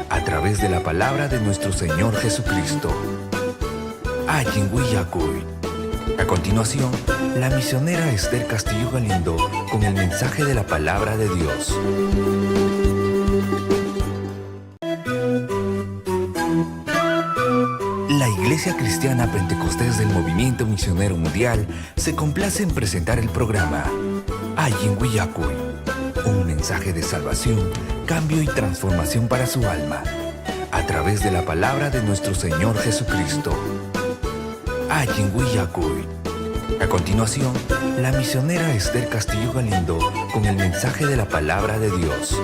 a través de la palabra de nuestro Señor Jesucristo. Ayinhuiyacuy. A continuación, la misionera Esther Castillo Galindo con el mensaje de la palabra de Dios. La Iglesia Cristiana Pentecostés del Movimiento Misionero Mundial se complace en presentar el programa Ayinhuiyacuy, un mensaje de salvación, cambio y transformación para su alma, a través de la palabra de nuestro Señor Jesucristo. Ayinhuiyacuy. A continuación, la misionera Esther Castillo Galindo con el mensaje de la palabra de Dios.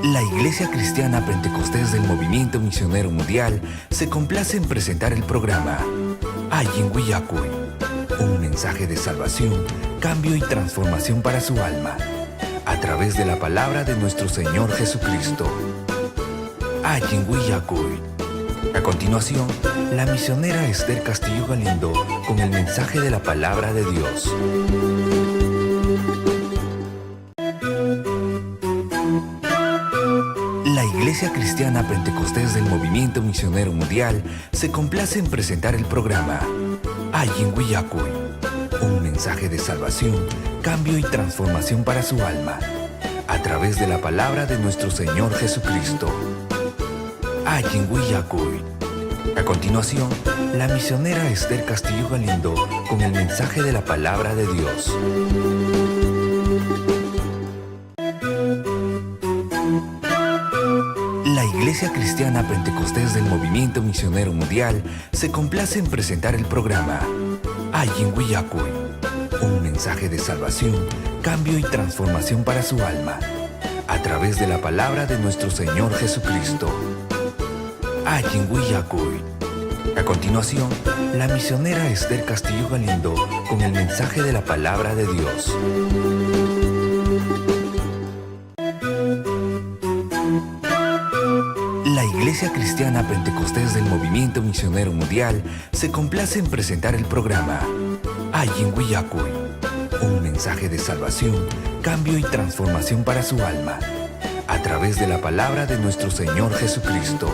La Iglesia Cristiana Pentecostés del Movimiento Misionero Mundial se complace en presentar el programa Ayinhuiyacuy, un mensaje de salvación, cambio y transformación para su alma, a través de la palabra de nuestro Señor Jesucristo. Ayinhuiyacuy. A continuación, la misionera Esther Castillo Galindo con el mensaje de la palabra de Dios. La Iglesia Cristiana Pentecostés del Movimiento Misionero Mundial se complace en presentar el programa Ayinhuiyacuy, un mensaje de salvación, cambio y transformación para su alma, a través de la palabra de nuestro Señor Jesucristo. Ayinhuiyacuy. A continuación, la misionera Esther Castillo Galindo con el mensaje de la palabra de Dios. La Iglesia Cristiana Pentecostés del Movimiento Misionero Mundial se complace en presentar el programa Ayinhuiyacuy, un mensaje de salvación, cambio y transformación para su alma, a través de la palabra de nuestro Señor Jesucristo. Ayinhuiyacuy. A continuación, la misionera Esther Castillo Galindo con el mensaje de la palabra de Dios. La Iglesia Cristiana Pentecostés del Movimiento Misionero Mundial se complace en presentar el programa Ayinhuiyacuy, un mensaje de salvación, cambio y transformación para su alma, a través de la palabra de nuestro Señor Jesucristo.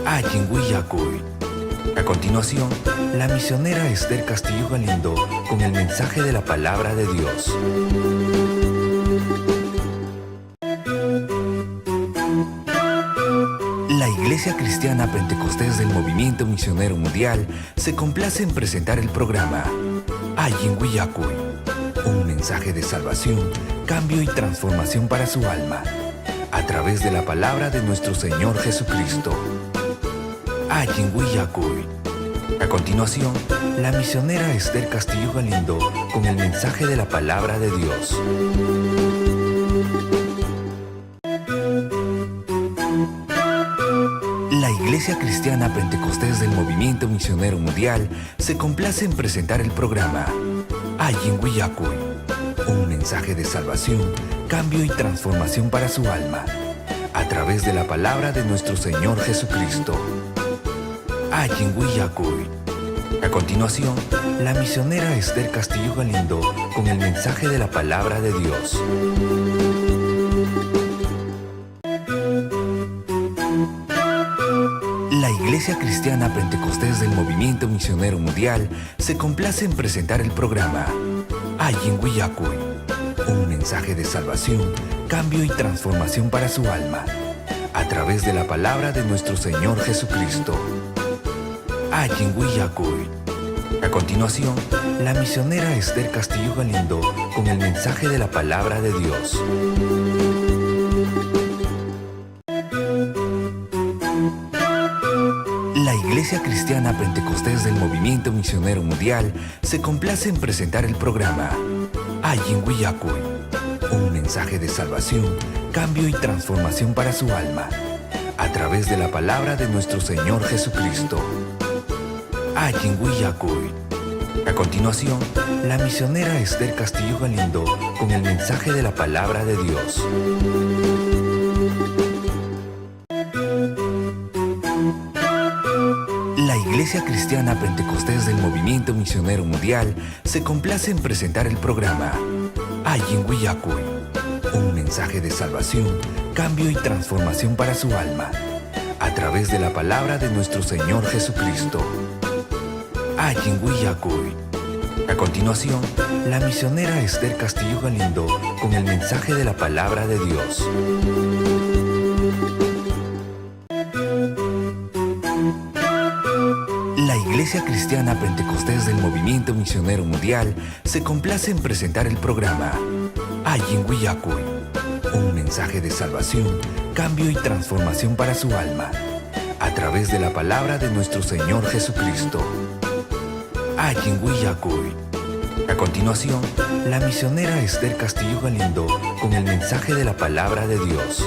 Ayinhuiyacuy. A continuación, la misionera Esther Castillo Galindo con el mensaje de la palabra de Dios. La Iglesia Cristiana Pentecostés del Movimiento Misionero Mundial se complace en presentar el programa Ayinhuiyacuy, un mensaje de salvación, cambio y transformación para su alma, a través de la palabra de nuestro Señor Jesucristo. Ayinhuiyacuy. A continuación, la misionera Esther Castillo Galindo con el mensaje de la palabra de Dios. La Iglesia Cristiana Pentecostés del Movimiento Misionero Mundial se complace en presentar el programa Ayinhuiyacuy, un mensaje de salvación, cambio y transformación para su alma, a través de la palabra de nuestro Señor Jesucristo. Ayinhuiyacuy. A continuación, la misionera Esther Castillo Galindo con el mensaje de la palabra de Dios. La Iglesia Cristiana Pentecostés del Movimiento Misionero Mundial se complace en presentar el programa Ayinhuiyacuy, un mensaje de salvación, cambio y transformación para su alma, a través de la palabra de nuestro Señor Jesucristo. Ayinhuiyacuy. A continuación, la misionera Esther Castillo Galindo con el mensaje de la palabra de Dios. La Iglesia Cristiana Pentecostés del Movimiento Misionero Mundial se complace en presentar el programa Ayinhuiyacuy, un mensaje de salvación, cambio y transformación para su alma, a través de la palabra de nuestro Señor Jesucristo. Ayinhuiyacuy. A continuación, la misionera Esther Castillo Galindo con el mensaje de la palabra de Dios. La Iglesia Cristiana Pentecostés del Movimiento Misionero Mundial se complace en presentar el programa Ayin Willacuy, un mensaje de salvación, cambio y transformación para su alma, a través de la palabra de nuestro Señor Jesucristo. Ayin Willacuy. A continuación, la misionera Esther Castillo Galindo con el mensaje de la palabra de Dios. La Iglesia Cristiana Pentecostés del Movimiento Misionero Mundial se complace en presentar el programa Ayin Willacuy, un mensaje de salvación, cambio y transformación para su alma, a través de la palabra de nuestro Señor Jesucristo. Ayin Willacuy. A continuación, la misionera Esther Castillo Galindo con el mensaje de la palabra de Dios.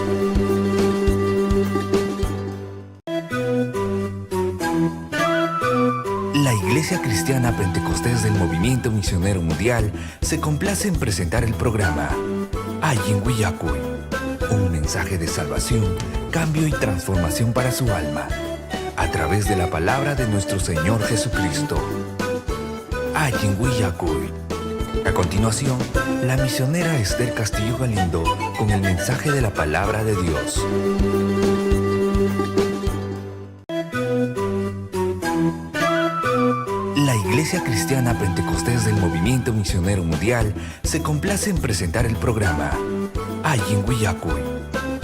La Iglesia Cristiana Pentecostés del Movimiento Misionero Mundial se complace en presentar el programa Ayin Willacuy, un mensaje de salvación, cambio y transformación para su alma, a través de la palabra de nuestro Señor Jesucristo. Ayin Willacuy. A continuación, la misionera Esther Castillo Galindo con el mensaje de la palabra de Dios. La Iglesia Cristiana Pentecostés del Movimiento Misionero Mundial se complace en presentar el programa Ayin Willacuy,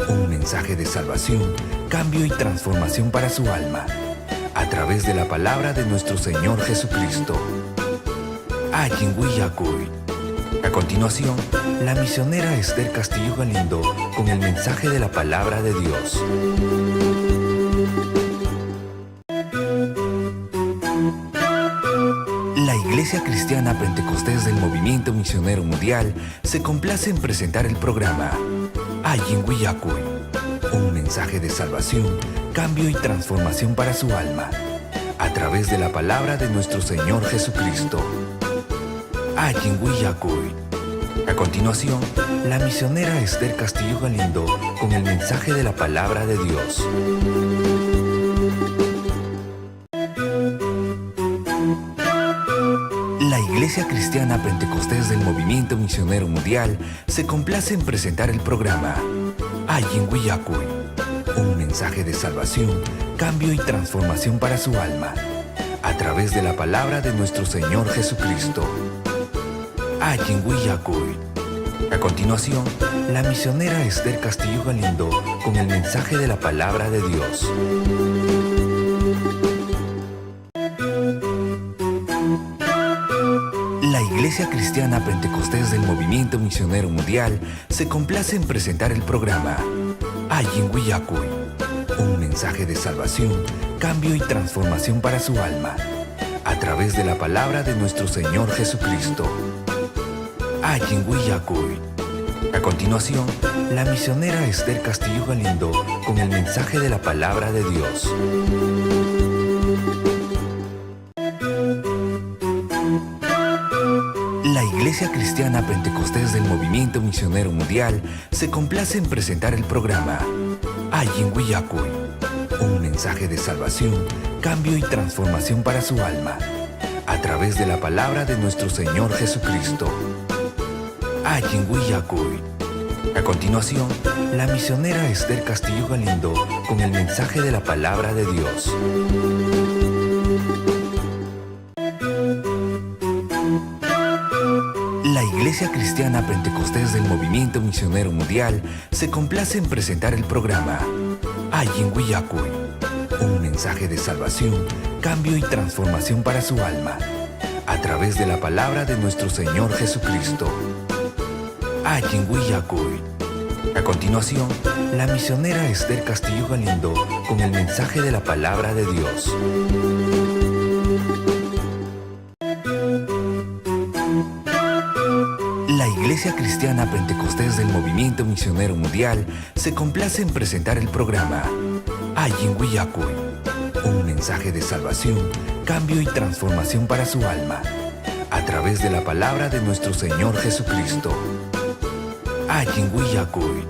un mensaje de salvación, cambio y transformación para su alma, a través de la palabra de nuestro Señor Jesucristo. Ayin Willacuy. A continuación, la misionera Esther Castillo Galindo con el mensaje de la palabra de Dios. La Iglesia Cristiana Pentecostés del Movimiento Misionero Mundial se complace en presentar el programa Ayin Willacuy, un mensaje de salvación, cambio y transformación para su alma, a través de la palabra de nuestro Señor Jesucristo. Ayin Willacuy. A continuación, la misionera Esther Castillo Galindo con el mensaje de la palabra de Dios. La Iglesia Cristiana Pentecostés del Movimiento Misionero Mundial se complace en presentar el programa Ayin Willacuy, un mensaje de salvación, cambio y transformación para su alma, a través de la palabra de nuestro Señor Jesucristo. Ayin Willacuy. A continuación, la misionera Esther Castillo Galindo con el mensaje de la palabra de Dios. La Iglesia Cristiana Pentecostés del Movimiento Misionero Mundial se complace en presentar el programa Ayin Willacuy, un mensaje de salvación, cambio y transformación para su alma, a través de la palabra de nuestro Señor Jesucristo. Ayin Willacuy. A continuación, la misionera Esther Castillo Galindo con el mensaje de la palabra de Dios. La Iglesia Cristiana Pentecostés del Movimiento Misionero Mundial se complace en presentar el programa Ayin Willacuy, un mensaje de salvación, cambio y transformación para su alma, a través de la palabra de nuestro Señor Jesucristo. Ayin Willacuy. A continuación, la misionera Esther Castillo Galindo con el mensaje de la palabra de Dios. La Iglesia Cristiana Pentecostés del Movimiento Misionero Mundial se complace en presentar el programa Ayin Willacuy, un mensaje de salvación, cambio y transformación para su alma, a través de la palabra de nuestro Señor Jesucristo. Ayin Willacuy. A continuación, la misionera Esther Castillo Galindo con el mensaje de la palabra de Dios. La Iglesia Cristiana Pentecostés del Movimiento Misionero Mundial se complace en presentar el programa Ayin Willacuy, un mensaje de salvación, cambio y transformación para su alma, a través de la palabra de nuestro Señor Jesucristo. Ayin Willacuy.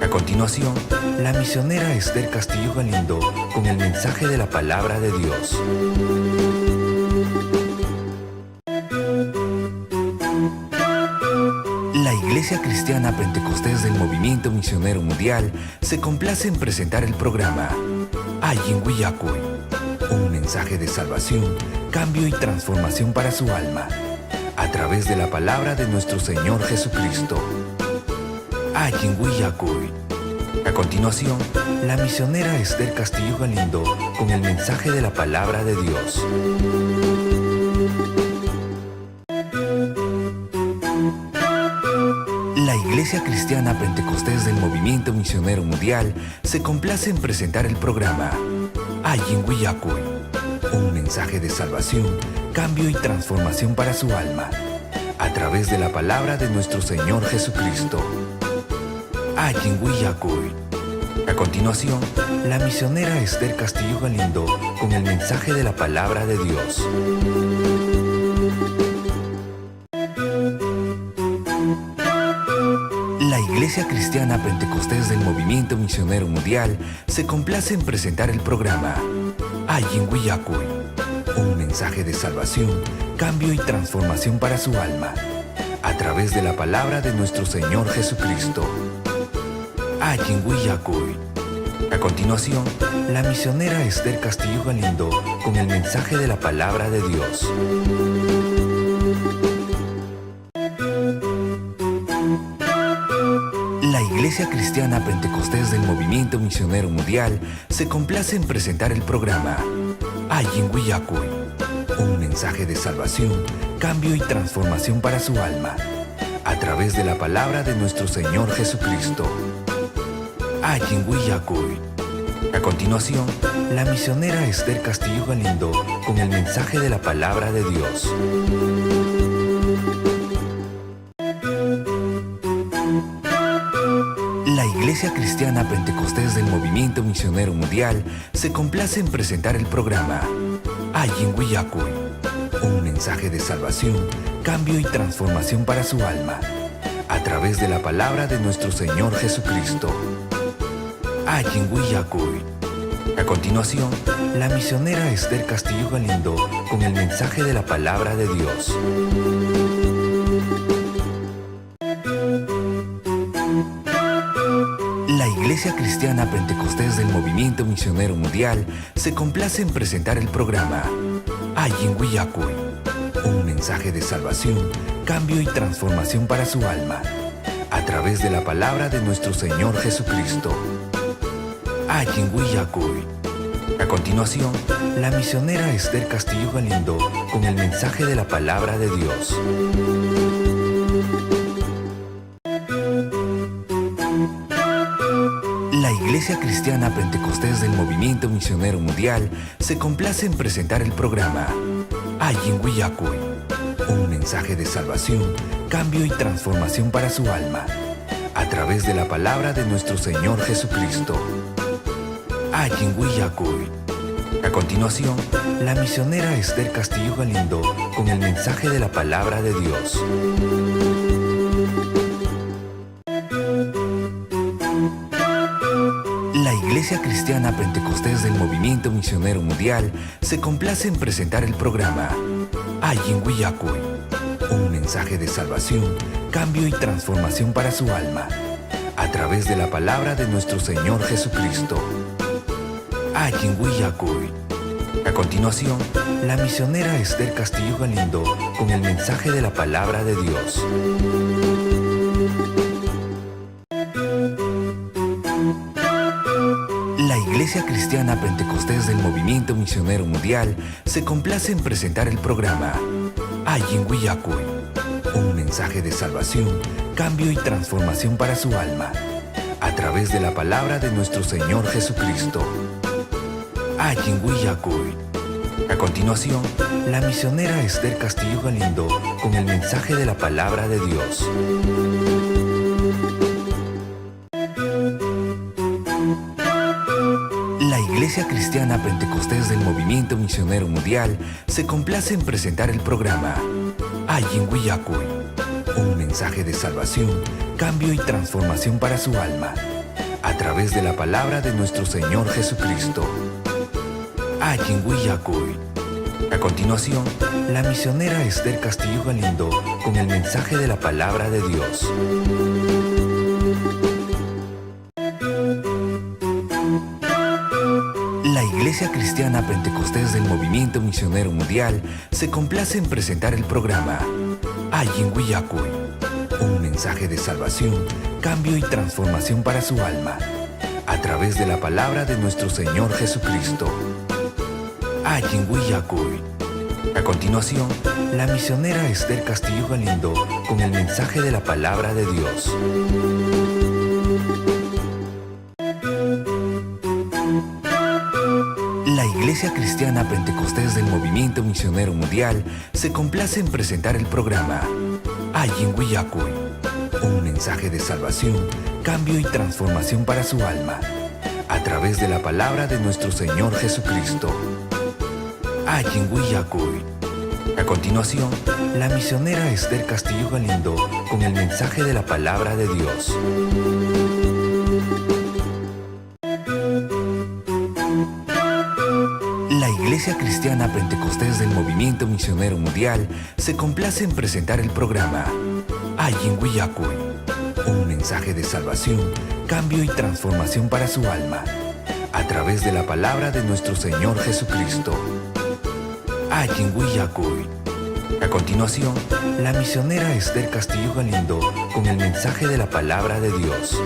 A continuación, la misionera Esther Castillo Galindo con el mensaje de la palabra de Dios. La Iglesia Cristiana Pentecostés del Movimiento Misionero Mundial se complace en presentar el programa Ayin Willacuy, un mensaje de salvación, cambio y transformación para su alma, a través de la palabra de nuestro Señor Jesucristo. Ayin Willacuy. A continuación, la misionera Esther Castillo Galindo con el mensaje de la palabra de Dios. La Iglesia Cristiana Pentecostés del Movimiento Misionero Mundial se complace en presentar el programa Ayin Willacuy, un mensaje de salvación, cambio y transformación para su alma, a través de la palabra de nuestro Señor Jesucristo. Ayin Willacuy. A continuación, la misionera Esther Castillo Galindo con el mensaje de la palabra de Dios. La Iglesia Cristiana Pentecostés del Movimiento Misionero Mundial se complace en presentar el programa Ayin Willacuy, un mensaje de salvación, cambio y transformación para su alma, a través de la palabra de nuestro Señor Jesucristo. Ayin Willacuy. A continuación, la misionera Esther Castillo Galindo con el mensaje de la palabra de Dios. La Iglesia Cristiana Pentecostés del Movimiento Misionero Mundial se complace en presentar el programa Ayin Willacuy, un mensaje de salvación, cambio y transformación para su alma, a través de la palabra de nuestro Señor Jesucristo. Ayin Willacuy. A continuación, la misionera Esther Castillo Galindo con el mensaje de la palabra de Dios. La Iglesia Cristiana Pentecostés del Movimiento Misionero Mundial se complace en presentar el programa Ayin Willacuy, un mensaje de salvación, cambio y transformación para su alma, a través de la palabra de nuestro Señor Jesucristo. Ayin Willacuy. A continuación, la misionera Esther Castillo Galindo con el mensaje de la palabra de Dios. La Iglesia Cristiana Pentecostés del Movimiento Misionero Mundial se complace en presentar el programa Ayin Willacuy, un mensaje de salvación, cambio y transformación para su alma, a través de la palabra de nuestro Señor Jesucristo. Ayin Willacuy. A continuación, la misionera Esther Castillo Galindo con el mensaje de la palabra de Dios. La Iglesia Cristiana Pentecostés del Movimiento Misionero Mundial se complace en presentar el programa Ayin Willacuy, un mensaje de salvación, cambio y transformación para su alma, a través de la palabra de nuestro Señor Jesucristo. Ayin Willacuy. A continuación, la misionera Esther Castillo Galindo con el mensaje de la palabra de Dios. La Iglesia Cristiana Pentecostés del Movimiento Misionero Mundial se complace en presentar el programa Ayin Willacuy, un mensaje de salvación, cambio y transformación para su alma, a través de la palabra de nuestro Señor Jesucristo. Ayin Willacuy. A continuación, la misionera Esther Castillo Galindo con el mensaje de la palabra de Dios. La Iglesia Cristiana Pentecostés del Movimiento Misionero Mundial se complace en presentar el programa Ayin Willacuy, un mensaje de salvación, cambio y transformación para su alma, a través de la palabra de nuestro Señor Jesucristo. Ayin Willacuy. A continuación, la misionera Esther Castillo Galindo con el mensaje de la palabra de Dios. La Iglesia Cristiana Pentecostés del Movimiento Misionero Mundial se complace en presentar el programa Ayin Willacuy, un mensaje de salvación, cambio y transformación para su alma, a través de la palabra de nuestro Señor Jesucristo. Ayin Willacuy. A continuación, la misionera Esther Castillo Galindo con el mensaje de la palabra de Dios. La Iglesia Cristiana Pentecostés del Movimiento Misionero Mundial se complace en presentar el programa Ayin Willacuy, un mensaje de salvación, cambio y transformación para su alma, a través de la palabra de nuestro Señor Jesucristo. Ayin Willacuy. A continuación, la misionera Esther Castillo Galindo con el mensaje de la palabra de Dios. La Iglesia Cristiana Pentecostés del Movimiento Misionero Mundial se complace en presentar el programa Ayin Willacuy, un mensaje de salvación, cambio y transformación para su alma, a través de la palabra de nuestro Señor Jesucristo. Ayin Willacuy. A continuación, la misionera Esther Castillo Galindo con el mensaje de la palabra de Dios. La Iglesia Cristiana Pentecostés del Movimiento Misionero Mundial se complace en presentar el programa Ayin Willacuy, un mensaje de salvación, cambio y transformación para su alma, a través de la palabra de nuestro Señor Jesucristo. Ayin Willacuy. A continuación, la misionera Esther Castillo Galindo con el mensaje de la palabra de Dios.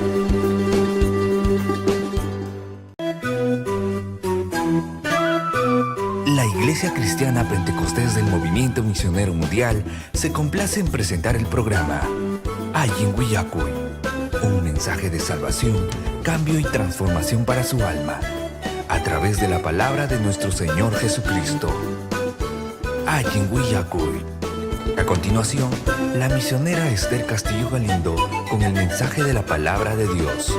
La Iglesia Cristiana Pentecostés del Movimiento Misionero Mundial se complace en presentar el programa Ayin Willacuy, un mensaje de salvación, cambio y transformación para su alma, a través de la palabra de nuestro Señor Jesucristo. Ayin Willacuy. A continuación, la misionera Esther Castillo Galindo con el mensaje de la palabra de Dios.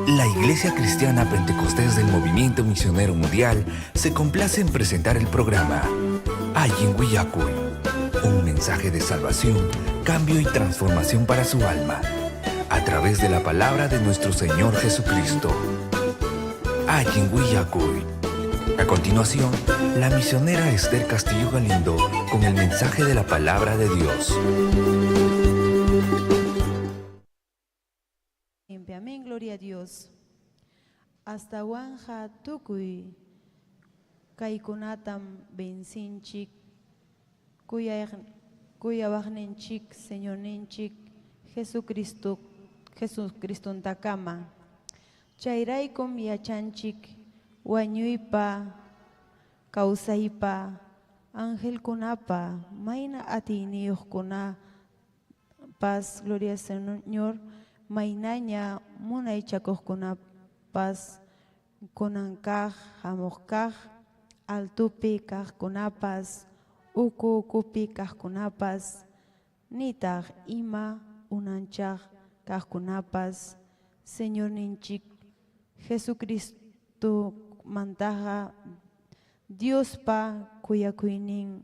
La Iglesia Cristiana Pentecostés del Movimiento Misionero Mundial se complace en presentar el programa Ayin Willacuy, un mensaje de salvación, cambio y transformación para su alma, a través de la palabra de nuestro Señor Jesucristo. Ayin Willacuy. A continuación, la misionera Esther Castillo Galindo con el mensaje de la palabra de Dios. Amén, gloria a Dios. Hasta wanja tukui kaikunatam bensinchik kuya wajnenchik Señor nenchik Jesucristo takama. Chayraykum yachanchik wañuypa kawsaypa angelkunapa mayna atiniyuqkuna paz, gloria al Señor, maynaña munaychakuqkunapas kunankaq hamuqkaq altupi kaqkunapas ukupi kaqkunapas nitaq ima unanchaq kaqkunapas Señor ninchik Jesucristo mantaja Diospa kuyakuynin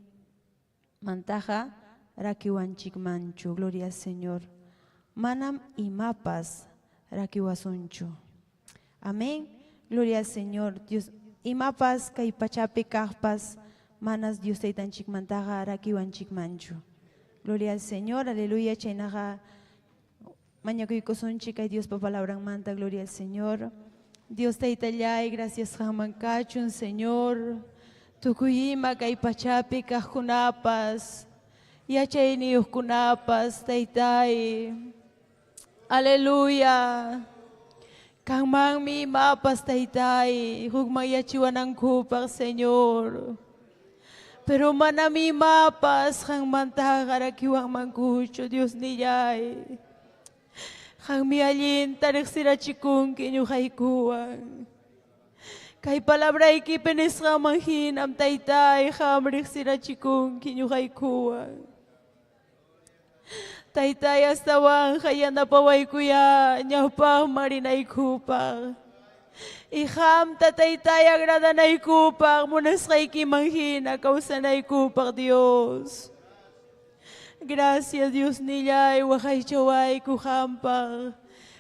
mantaja rakiwanchik manchu, gloria al Señor. Manam imapas rakiwasunchu. Amén. Gloria al Señor. Dios imapas kay pachapi kaqpas manas Dios taytanchik mantaja rakiwanchik manchu. Gloria al Señor. Aleluya. Chaynaja mañakuykusunchik kay Dios pa palabra manta. Gloria al Señor. Dios taytallay, gracias jamankachun, Señor. Tukuyima kay pachapi kaqkunapas yachayniyuqkunapas taytay. Aleluya. Kanmanmi imapas taytay hukman yachiwanankupaq, Señor. Pero manami imapas hanmantaqa rakiwanmankuchu, Dios nillay. Hanmi allinta riqsirachikunki ñuqaykuwan. Kay palabraykipi nisqaman hinam taytay ham riqsirachikunki ñuqaykuwan. Taytay astawanja yanapawaykuya ñawpaq marinaykupaq. Y hamta taytay agradanaykupaq munasqaykiman hina kawsanaykupaq, Dios. Gracias, Dios nillay waqaychawayku hampaq.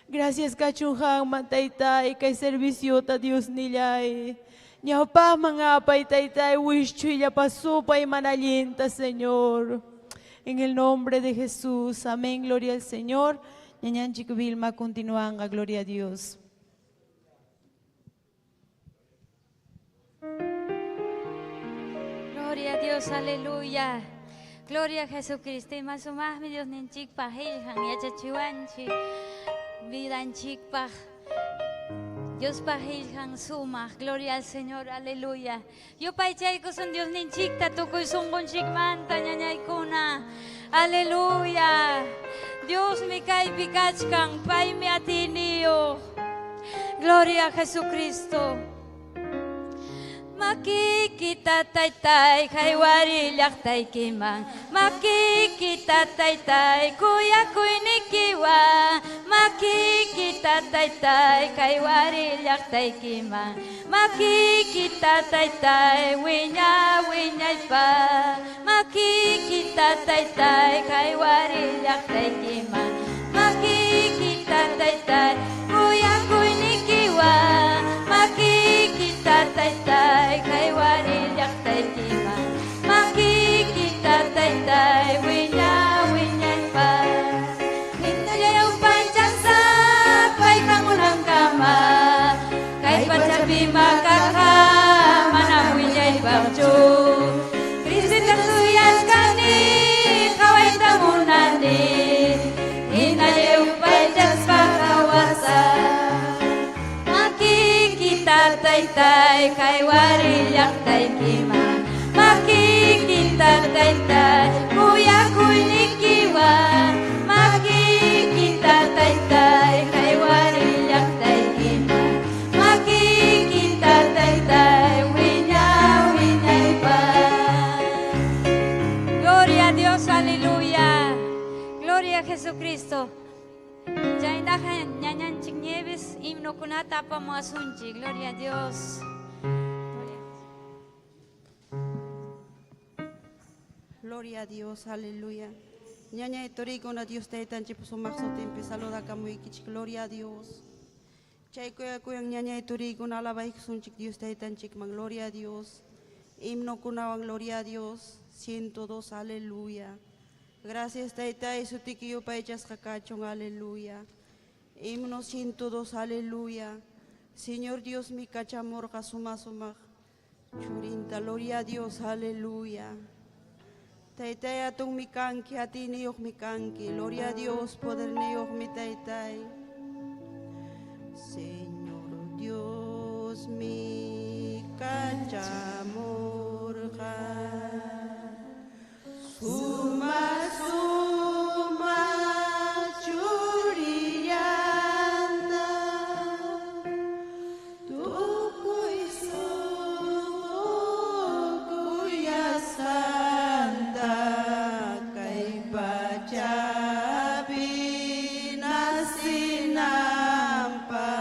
Gracias kachunhang mantaytay kay servisyo ta Dios nilay. Nyaw pa mga paytaytay wish chuya pasupay manalinta Señor. En el nombre de Jesús, amén, gloria al Señor. Ñañan Chico Vilma, continúan a gloria a Dios. Gloria a Dios, aleluya. Gloria a Jesucristo. Y más o más, mi Dios, ninchik pahil, han yachachiwanchi, vidanchik pah. Dios pahil, han suma. Gloria al Señor, aleluya. Yo paichayko son Dios ninchik, tatukoy sungon chikmanta, ñañaykuna. Aleluya. Dios mi kay pikachkan, pay mi atinio. Gloria a Jesucristo. Makikita taytay kay warilyak tay kimang. Makikita taytay kuya kuy nikiwa. Makikita taytay kay warilyak tay kimang. Makikita taytay winya winyay pa. Makikita taytay kay warilyak tay kimang. Makikita taytay kuya kuy nikiwa. Makikita taytay kay warilyak tay kimang. Makikita taytay winya winyay pa. Hintayaw panchansa pay kangunang kama. Kay pancapi makaka mana winyay pamchu. Krisit kasuyan kani kaway tamunani. Hintayaw panchansa kawasa. Makikita taytay kay warilyak tay kimang. Makikita taytay kuya kuy nikiwa. Makikita taytay kay warilyak tay kimang. Makikita taytay winya winyay pa. Gloria a Dios, aleluya. Gloria a Jesucristo. Jaindahan nyanyan chiknieves himno kunata pa mga sunchi. Gloria a Dios. Gloria a Dios, aleluya. Ñaña etorigo na Dios te tan chipo sumakso tempe saluda kamu ikich. Gloria a Dios. Chay kuya kuyang ñaña etorigo na alabay sunchik Dios te tan chik man. Gloria a Dios. Himno kunawang gloria a Dios. 102, aleluya. Gracias Taytay, sutikiyo pa echas kakachong, aleluya. Himno 102, aleluya. Señor Dios, mi cachamor kasumasumak. Churinta, gloria a Dios, aleluya. Taytay atong mi kanki, atiniyok mi kanki. Gloria a Dios, poder niyok mi Taytay. Señor Dios, mi cachamor Suma, suma, churiyanda, tukoy sanda, kay pachabi na sinampa.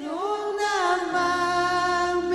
Nung namang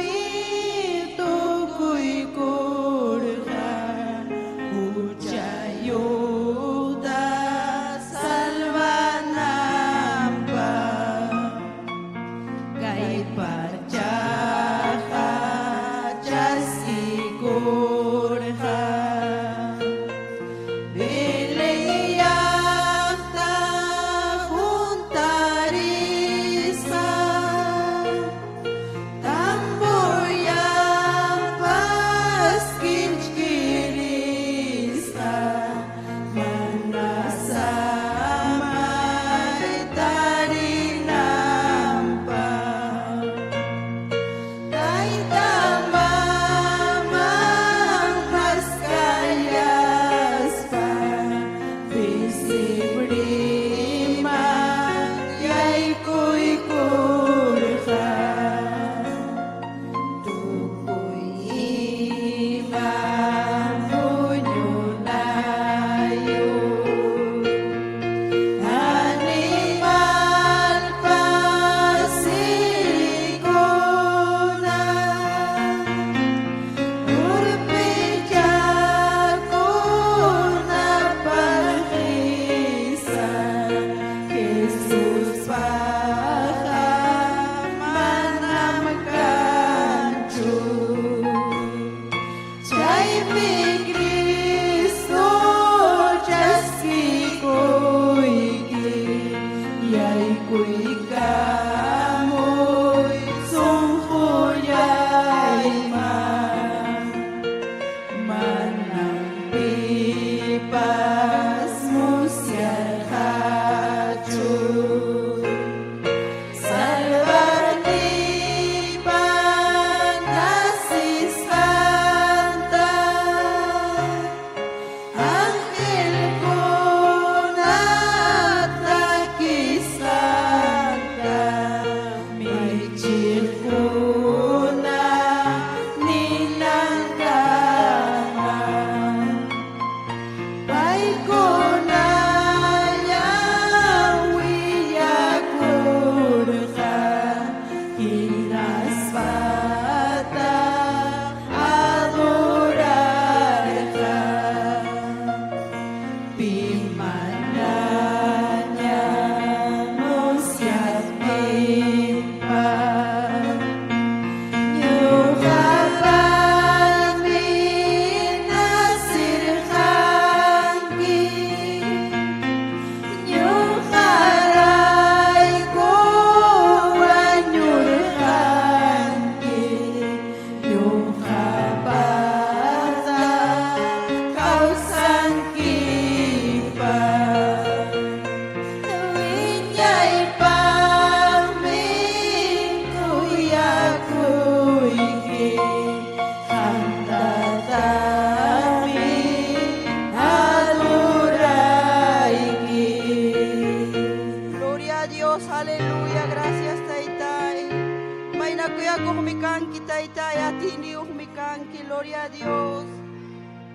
kanki, gloria a Dios.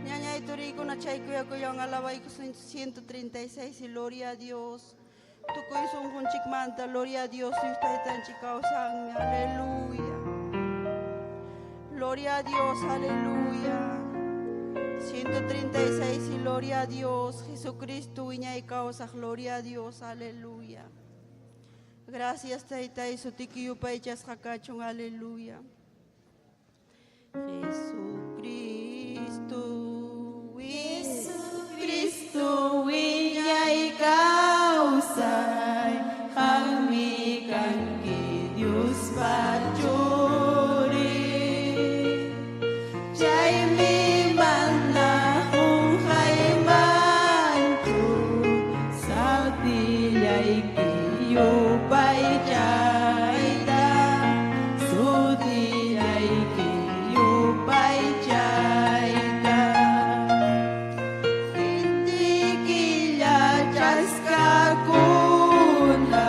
Ñaña Iturico na chay kuya kuyang alabay ko 136, gloria a Dios. Tukoy sung chikmanta, gloria a Dios, Dios tan chikaw sang, aleluya. Gloria a Dios, aleluya. 136, gloria a Dios, Jesucristo, viña y causa, gloria a Dios, aleluya. Gracias, Taita, y su tiquiyo paichas hakachung, aleluya. Jesucristo, Jesucristo, viña y causa, kami kanki Dios pachuri. Jai mi mana kung hay manchu, sa tilay kiyo pa'y jayda, so tilay kiyo pa'y jayda. Hindi kila jas kakuna,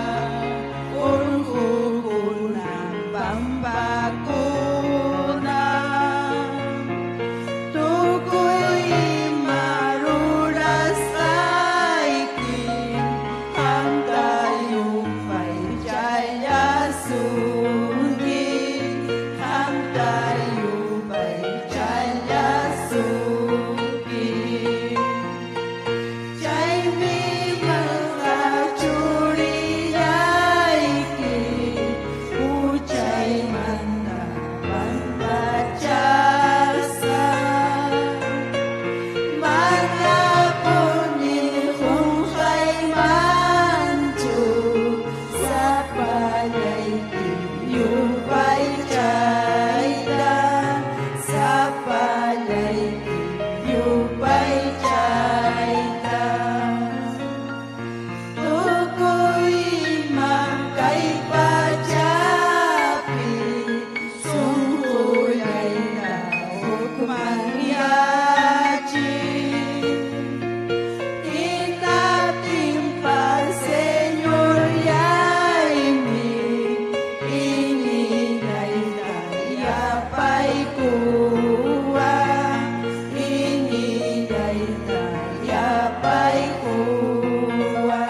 urhukuna pambakuna. Tukoy maruras aikin, hamtayong pa'y jaya sugi, hamtayong pa'y jaya sugi. Jai mi mga churiyaiki, ujay manda pambachasa. Mga puni kung kay manju, sa palay yung pa'y jayda, sa palay yung pa'y jayda. Tukoy makay pajapi, sungkulay na hukmangyaji. Itatimpa, Señor, yaimi, ininay tayapay kuwa, ininay tayapay kuwa.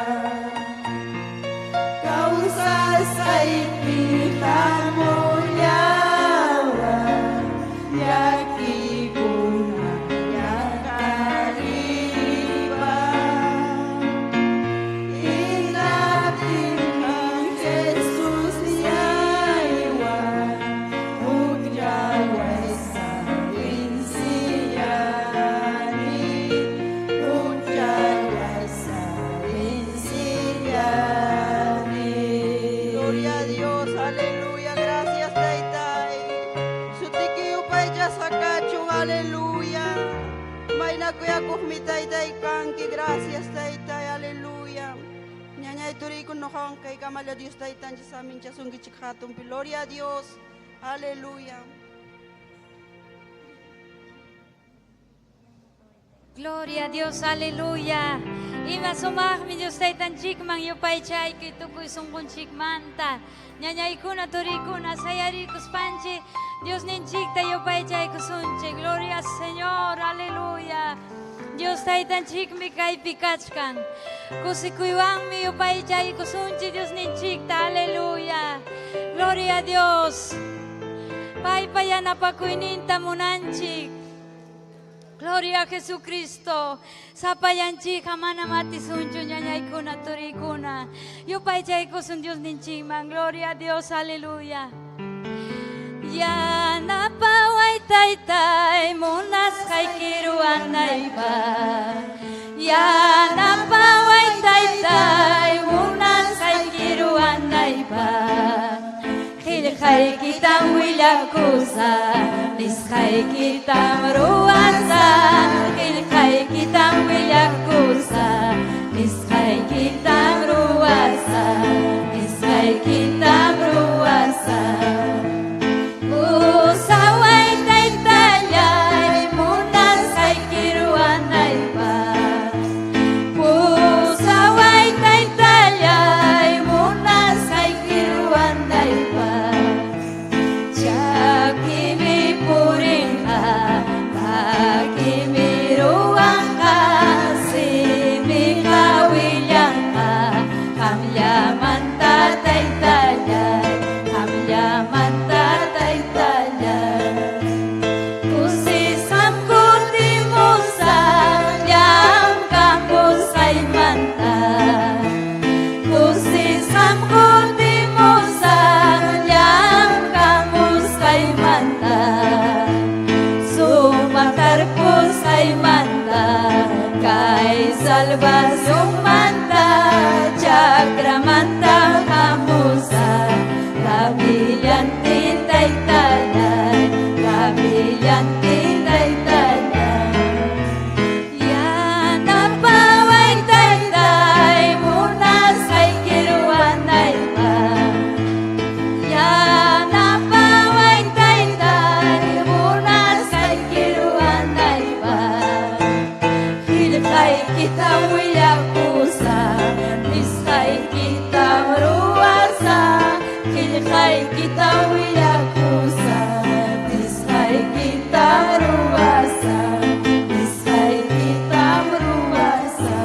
Kausasay pihamuyawa, yaki kuna yakariba. Inatin ang Jesus yaiwa, ugyaway sa insiyani, ugyaway sa insiyani. Gloria a Dios, aleluya, gracias Taytay. Sutikiyo pa'y Diyas hakachung, aleluya. May nakuya kuhmi Taytay kanki, gracias Taytay, aleluya. Ñaña iturikon no kang kay kamalya Dios Taytan sa amin siya sunggi chikhatong, gloria a Dios, aleluya. Gloria a Dios, aleluya. Ima sumah mi Dios tay tan chikmang yupay chay kitukoy sungkun chikmanta. Ñañay kuna turikuna sayari kuspanchi. Dios ninchik tayo pay chay kusunche. Gloria al Señor, aleluya. Dios tay tan chikmi kay pikachkan. Kusikuyang mi yupay chay kusunche Dios ninchik ta, aleluya. Gloria a Dios. Pay payana pakuininta munanchik. Gloria a Jesucristo. Sapayanchi kamana mati suncho ñañay kuna turikuna. Yupay chay kusun Dios ninchikman. Gloria a Dios, aleluya. Ya napaway taytay munas kay kiruan naipa. Ya napaway taytay munas kay kiruan naipa. Hilkhay kitang wilakusa, niskhay kitang ruwansa. Hilkhay kitang wilakusa, niskhay kitang ruwansa. Niskhay kitang ruwansa. Usaway taytayay munas kay kiruan naipa. Usaway taytayay munas kay kiruan naipa. Chakimi puring salvación manta, chakramanta kamusa, kabilyantin taytanan, kabilyantin taytanan. Yan napaway taytay, munas kay kiruan na iba. Yan napaway taytay, munas kay kiruan na iba. Hilkay kita wiyakusa, miskay kita maruwasa. Hilkay kita wiyakusa, miskay kita maruwasa. Miskay kita maruwasa.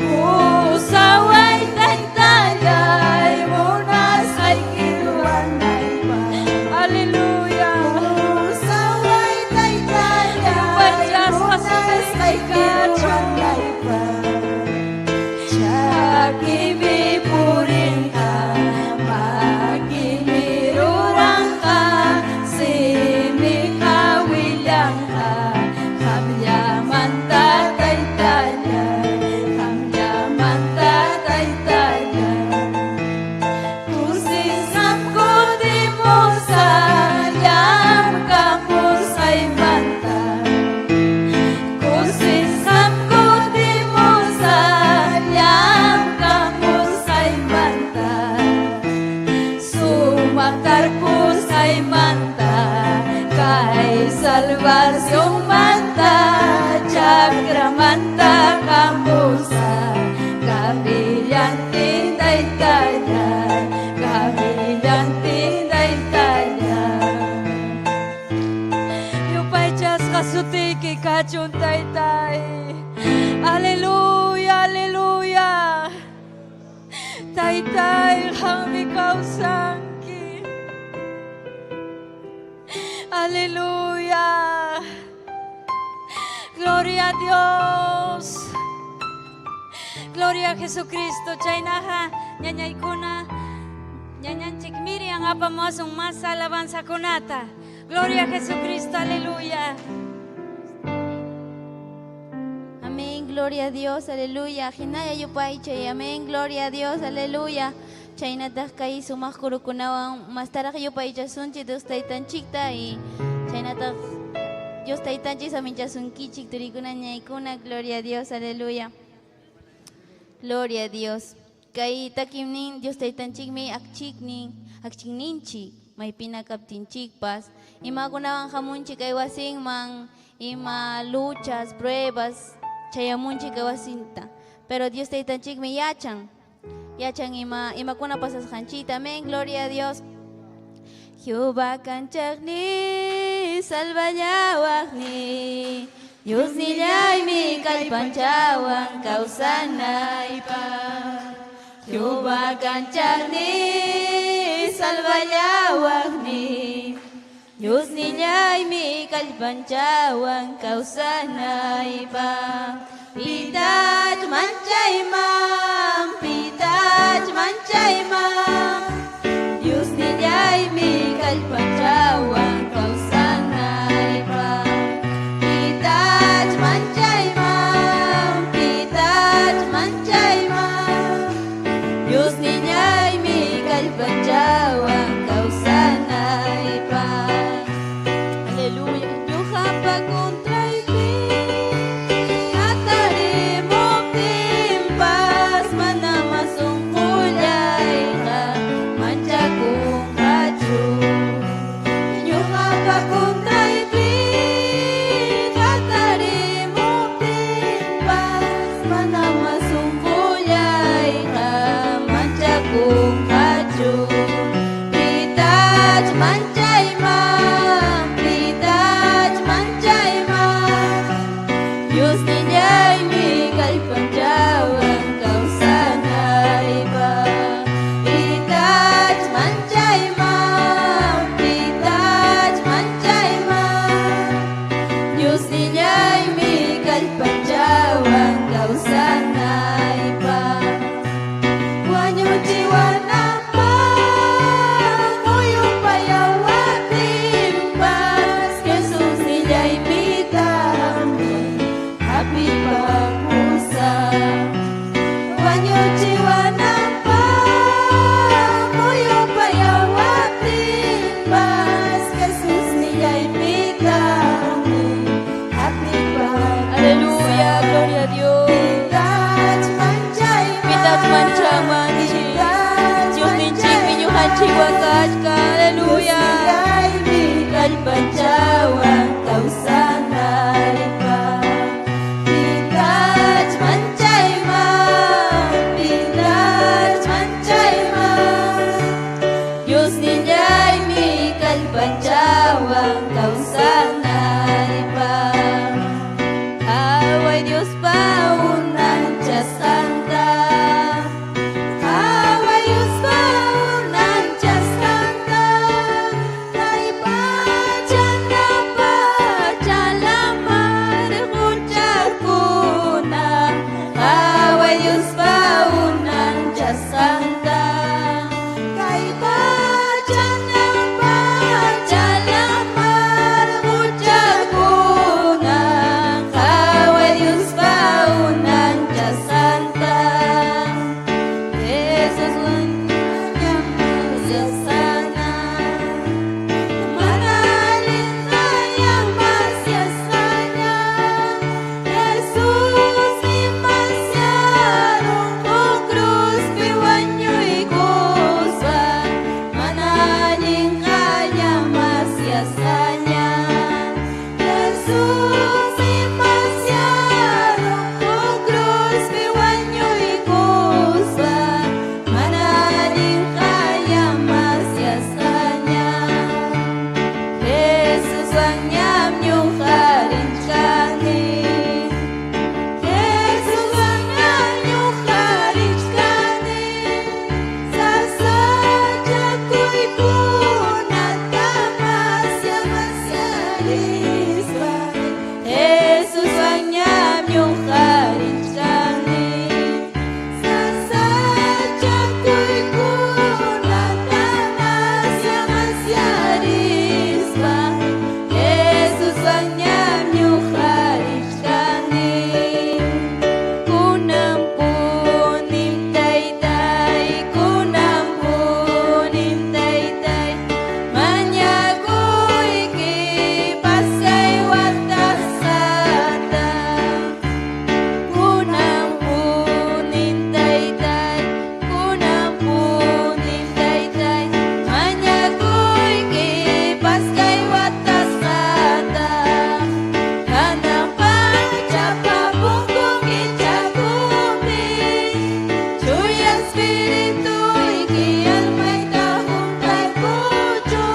Usaway taytayay, munas kay kiruan na iba. Hallelujah. Usaway taytayay, munas kay kiruan na iba. Chakimi purin ka, magimirurang ka, simikawilang ka, kamyaman tataytayan, kamyaman tataytayan. Kusisap ko di mo sa yam kamusay manta. Kusisap ko di mo sa yam kamusay manta. Sumaktar pusay manta, kay salvasyong manta, chakramanta kamusa, kabilyantin taytayan, kabilyantin taytayan. Yupay Diyos kasutiki kachun taytay. Aleluya, aleluya. Taytay kami kausangki. Aleluya. Gloria a Dios. Gloria a Jesucristo. Chaynaha, ñañay kuna. Ñañanchik miri ang apamasong mas alabanza kunata. Gloria a Jesucristo. Aleluya. Amén, gloria a Dios, aleluya. Hinaya yupay chay, amén, gloria a Dios, aleluya. Chaynataq kay sumaq kurukunawan mastaraq yupay chasunchi Dios taytanchikta y chaynataq Dios taytanchik saminchasunkichik turikuna ñaykuna, gloria a Dios, aleluya. Gloria a Dios. Kay takimnin Dios taytanchikmi akchikninchik maypina kaptinchikpas imakunawan hamunchik kay wasinman ima luchas, pruebas chayamunchik kay wasinta. Pero Dios taytanchikmi yachan imakuna pasasqanchita. Amén, gloria a Dios. Jehová kanchaqni salvallawaqni Yusnillaymi kallpanchawan kawsanaypaq. Jehová kanchaqni salvallawaqni Yusnillaymi kallpanchawan kawsanaypaq. Pitach manchayman, pitach manchayman, Yusnillaymi kallpanchawan kawsanaypaq. Pitach manchayman, pitach manchayman, Yusnillaymi kallpanchawan kawsanaypaq. Aleluya. Ñuqapa kuntraypi atarimuptinpas mana masunqullayqa manchakunqachu. Ñuqapa kuntraypi atarimuptinpas mana masunqullayqa manchakunqachu. Pitach manchayman, pitach manchayman, kausana iba. Away Dios paunan cha santa. Away Dios paunan cha santa. Kay pajan na pajalamar kucar kuna. Away Dios paunan cha santa. Kay pajan na pajalamar kucar kuna. Away Dios paunan cha santa. Yesus menyamanya sana. Manalin saya masya sana. Yesus imasyarong ko krus piwanyo ikusa. Manalin kaya masya sana. Yesus imasyarong ko krus piwanyo ikusa. Manalin kaya masya sana. Yesus ang nyamnyong karinchani. Yesus ang nyamnyong karinchani. Sa sadya ko'y punat ka masya-masyarispan. Yesus ang nyamnyong karinchani. Sa sadya ko'y punat ka masya-masyarispan. Yesus ang nyamnyong karinchani. Kunampunin taytay, kunampunin taytay. Manyagoy kipas kay watas sata. Kunampunin taytay, kunampunin taytay. Manyagoy kipas kay watas sata. Hanang pagkapabungkong ityagupin. Chuy Espiritu ikian may tahong kay pucho.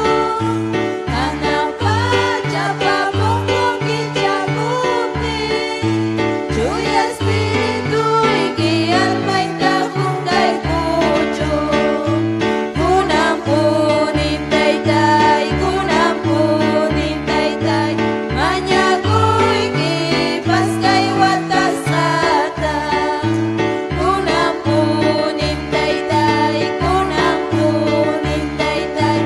Hanang pagkapabungkong ityagupin. Chuy Espiritu ikian may tahong kay pucho. Kunampunin taytay, kunampunin taytay. Manyagoy kipas kay watas sata. Kunampunin taytay, kunampunin taytay.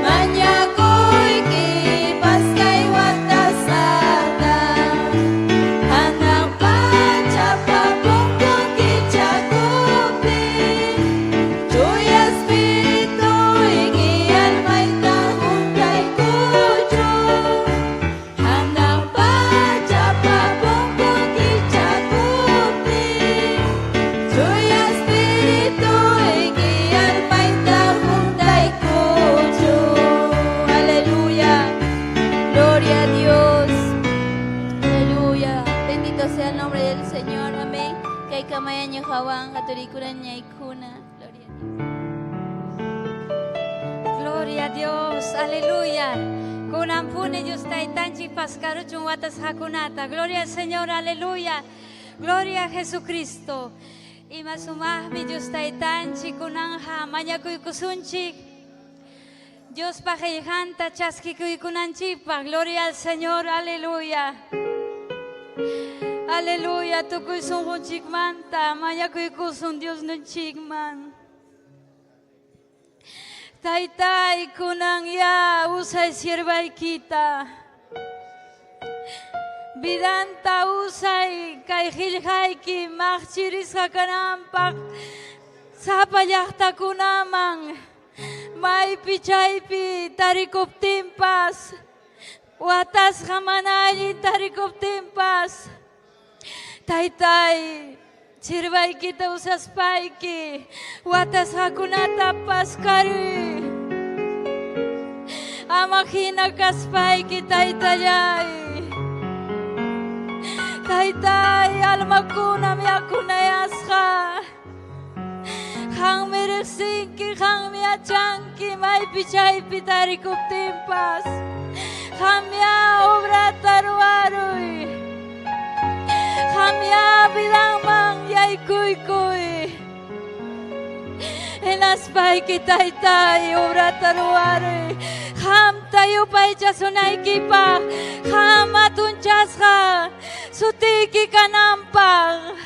Manyagoy kipas kay watas sata. Hanang pagkapabungkong ityagupin. Chuy Espiritu ikian may tahong kay kucho. Hanang pagkapabungkong ityagupin. Chuy Espiritu ikian may tahong kay kucho. Aleluya. Gloria a Dios. Aleluya. Bendito sea el nombre del Señor. Amén. Kay kamayan niyo hawang katurikuran niya ikuna. Gloria a Dios. Gloria a Dios, aleluya. Kunampune Dios taitanchi pascaruchun watas hakunata. Gloria al Señor, aleluya. Gloria a Jesucristo. Y masumahmi Dios taitanchi kunanja mañakuy kusunchik. Dios pajejanta chaskikuy kunanchipa. Gloria al Señor, aleluya. Aleluya, tukuy sunjunchik manta mañakuy kusun Dios nunchikman. Taytay kunang ya usay siervaykita. Vidanta usay kay hilhayki maqchirisqa kananpaq sapallaqta kunaman maypi chaypi tarikuptinpas watasqa mana allin tarikuptinpas Taytay sirvaykita usaspayki watasqakunata paskari ama hina kaspayki taytallay taytay almakuna miakunayasqa hang meresinki hang miachanki maypi chaypi tarikuptinpas Hamya obra taruaroy. Hamya bilang mang yay kuy kuy. Enaspay kitay tay obra taruaroy. Ham tayo pa'y jasunay kipa. Ham atunchas ka. Sutiki ka nampang.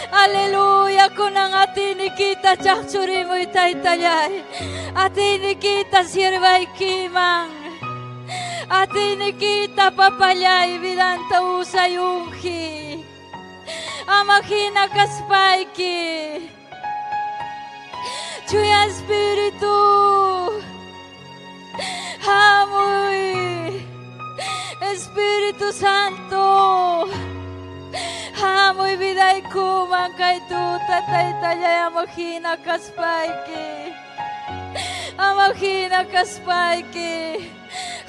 Aleluya, kunang ati ni kita chakchuri mo itay talyay. Ati ni kita sirvay kimang. Ati ni kita papalyay bilanta usay unghi. Amahina kaspay ki. Chuya Espiritu. Hamoy. Espiritu Santo. Hamoy biday kumang kay tu tatay talay amahina kaspayki. Amahina kaspayki.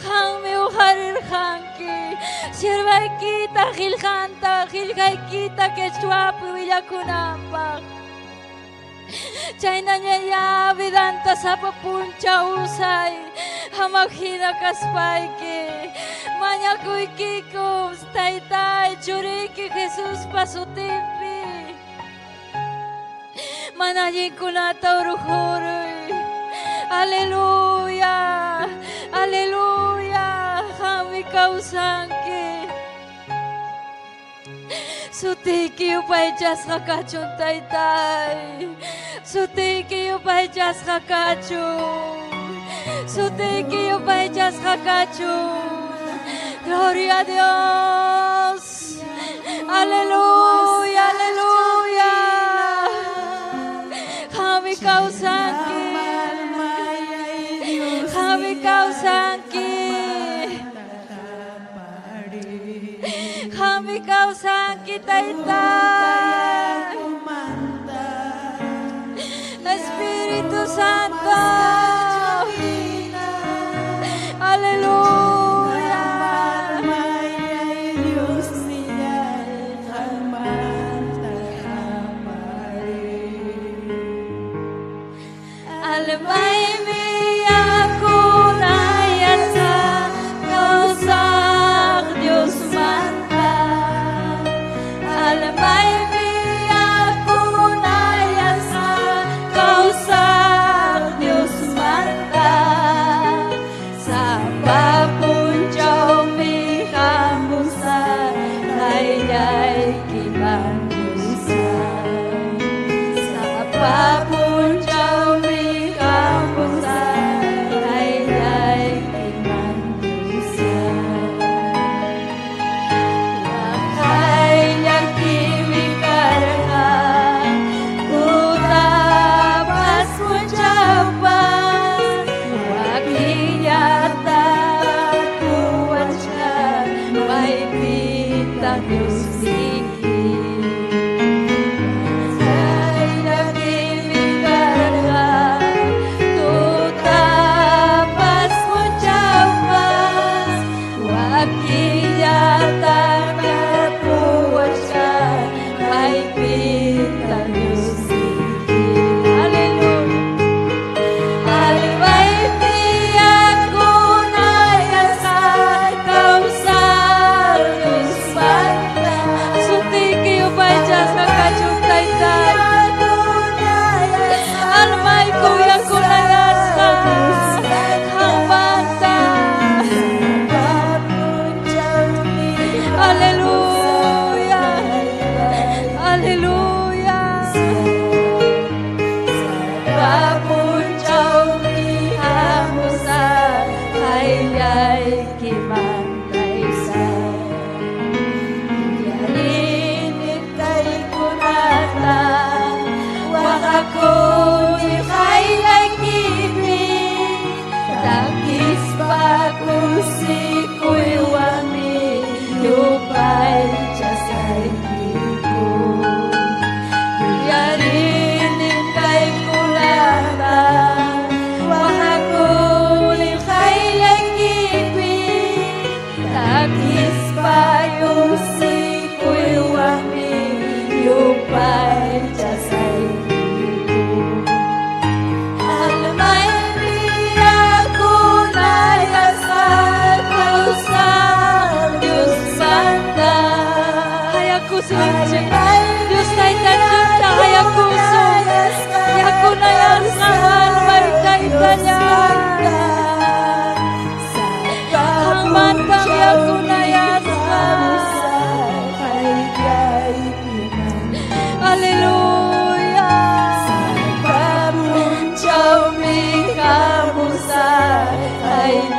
Hang meu harir hangki. Sirvay kita hilkanta hilkay kita ke chuapi willakunampak. Chay na niya vidanta sa papuncha usay. Amahina kaspayki. Manyakuy kikum, taytay, churiki, Jesus pasutimpi. Manajin ko na tauruhuroy. Aleluya, aleluya, kami kausangki. Sutiki upay jas kakachun taytay. Sutiki upay jas kakachun. Sutiki upay jas kakachun. Gloria a Dios. Aleluya, aleluya. Kami kausangki. Kami kausangki. Kami kausangki taytay. Espiritu Santo. Aleluya. Alamay mi ako na yan sa kausak Diyos manta. Alamay mi ako na yan sa kausak Diyos manta. Sa papunchaw mi kamusa kaya'y kibandusa. Sa papunchaw mi kamusa kaya'y kibandusa. Wakay niyang kimikarga utapas mo japan. Wakiyata kuwan siya may pitang Diyos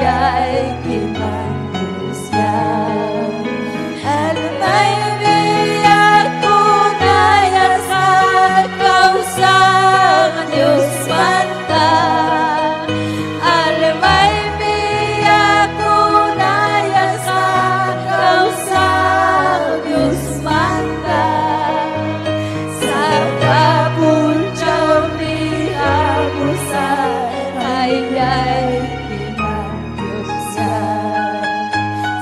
Hayay kimanusia Almay biyak kunaya sa kausang Diyos manta Almay biyak kunaya sa kausang Diyos manta Sa papunchaw ni Abusan Hayay kimanusia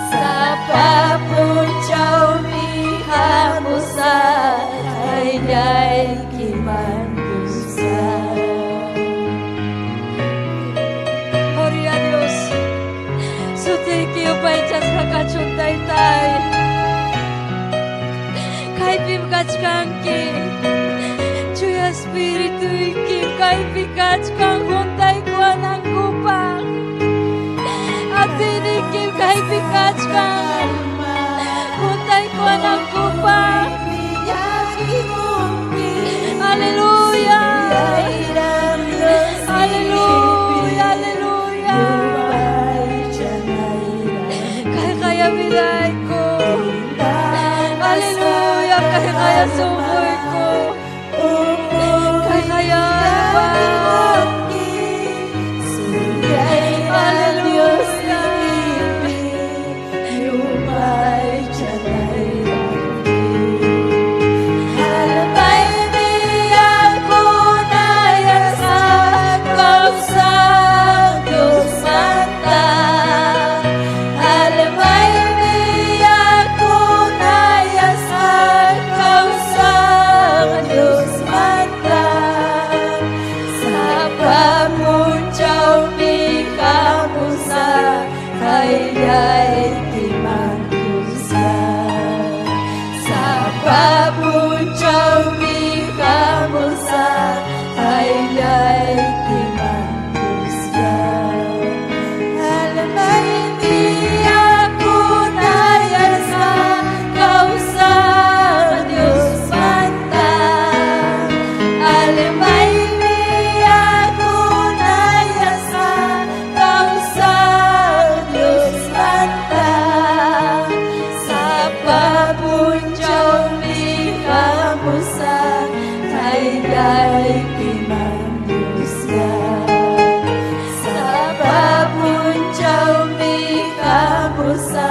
Sa papunchaw ni Abusan Hayay kimanusia Gloria a Dios Sutiki upay chas kakachuntay tay Kaipim kachkanki Chuya Espiritu ikim kaipim kachkan Huntay ko anang kupang Atin ikim kaipim kachkan Huntay ko anang kupang Hallelujah Hallelujah Hallelujah Kaya bilay ko Hallelujah Kaya sumuy ko Kaya ba Hayay kimanusia Sa papunchaw ni Kamusa Hayay kimanusia Alamay hindi ako naya sa kausa Diyos manta Alamay hindi ako naya sa kausa Diyos manta Sa papunchaw ni Kamusa Hayay kimanusia Sa papunchaw ni Kamusa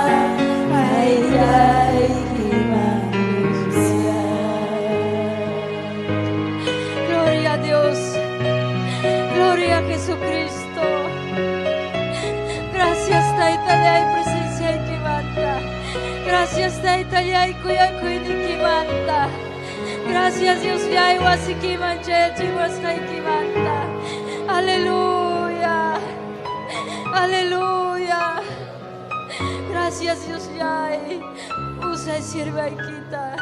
Hayay kimanusia Gloria a Dios Gloria a Jesucristo Gracias Taitayay presencia y kimanta Gracias Taitayay kuya kuini kimanta Gracias Dios yay wasikiman chaya chiwas kay kimanta Aleluya Aleluya Gracias Dios yay Usay sirvay kita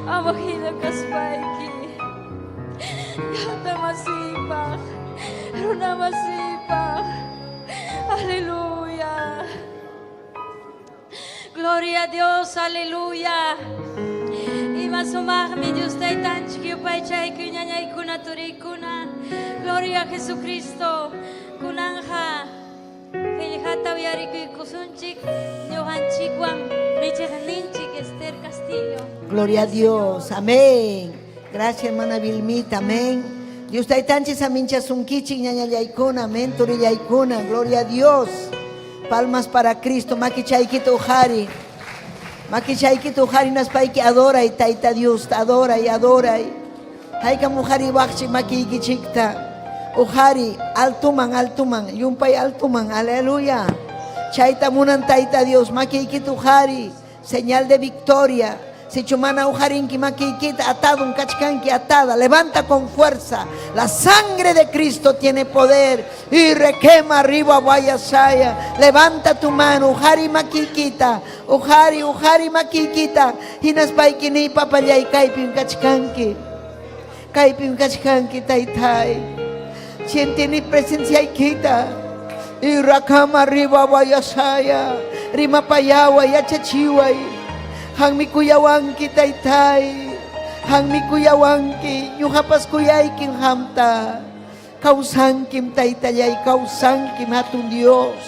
Amahina kasbayki Yata masipag Runa masipag Aleluya Gloria a Dios, aleluya Imasumah mi Dios taitan chikyupay chay kunyanyay kunaturi kuna Gloria a Jesucristo kunanja Kayhataw yari kuy kusunchik Nyohanchikwam Michejaninchik Esther Castillo Gloria a Dios, amén. Gracias hermana Vilmita, amén. Dios taitanchis amincha sunkichik ñaña yaykuna, amén, turi yaykuna, gloria a Dios. Palmas para Cristo, makichaykito ujari. Makichaykito ujari naspaiki adora y taita Dios, adora y adora. Haika mujari wakchi makikichikta. Ujari, altuman, altuman, yumpay altuman, aleluya. Chaita munan taita Dios, makikito ujari, señal de victoria. Si chumana ujarinki makikita atado un kachkanki atada, levanta con fuerza. La sangre de Cristo tiene poder y requema arriba guayasaya. Levanta tu mano, ujari makikita, ujari, ujari makikita. Hinas paikini papayay kaipi un kachkanki, kaipi un kachkanki taitai. Siente ni presencia ikita y rakama arriba guayasaya, rima payawa yachachiway. Hang mi kuyawanki taytay, hang mi kuyawanki, yung hapas kuyay king hamta, kausankim taytayay, kausankim hatun Dios.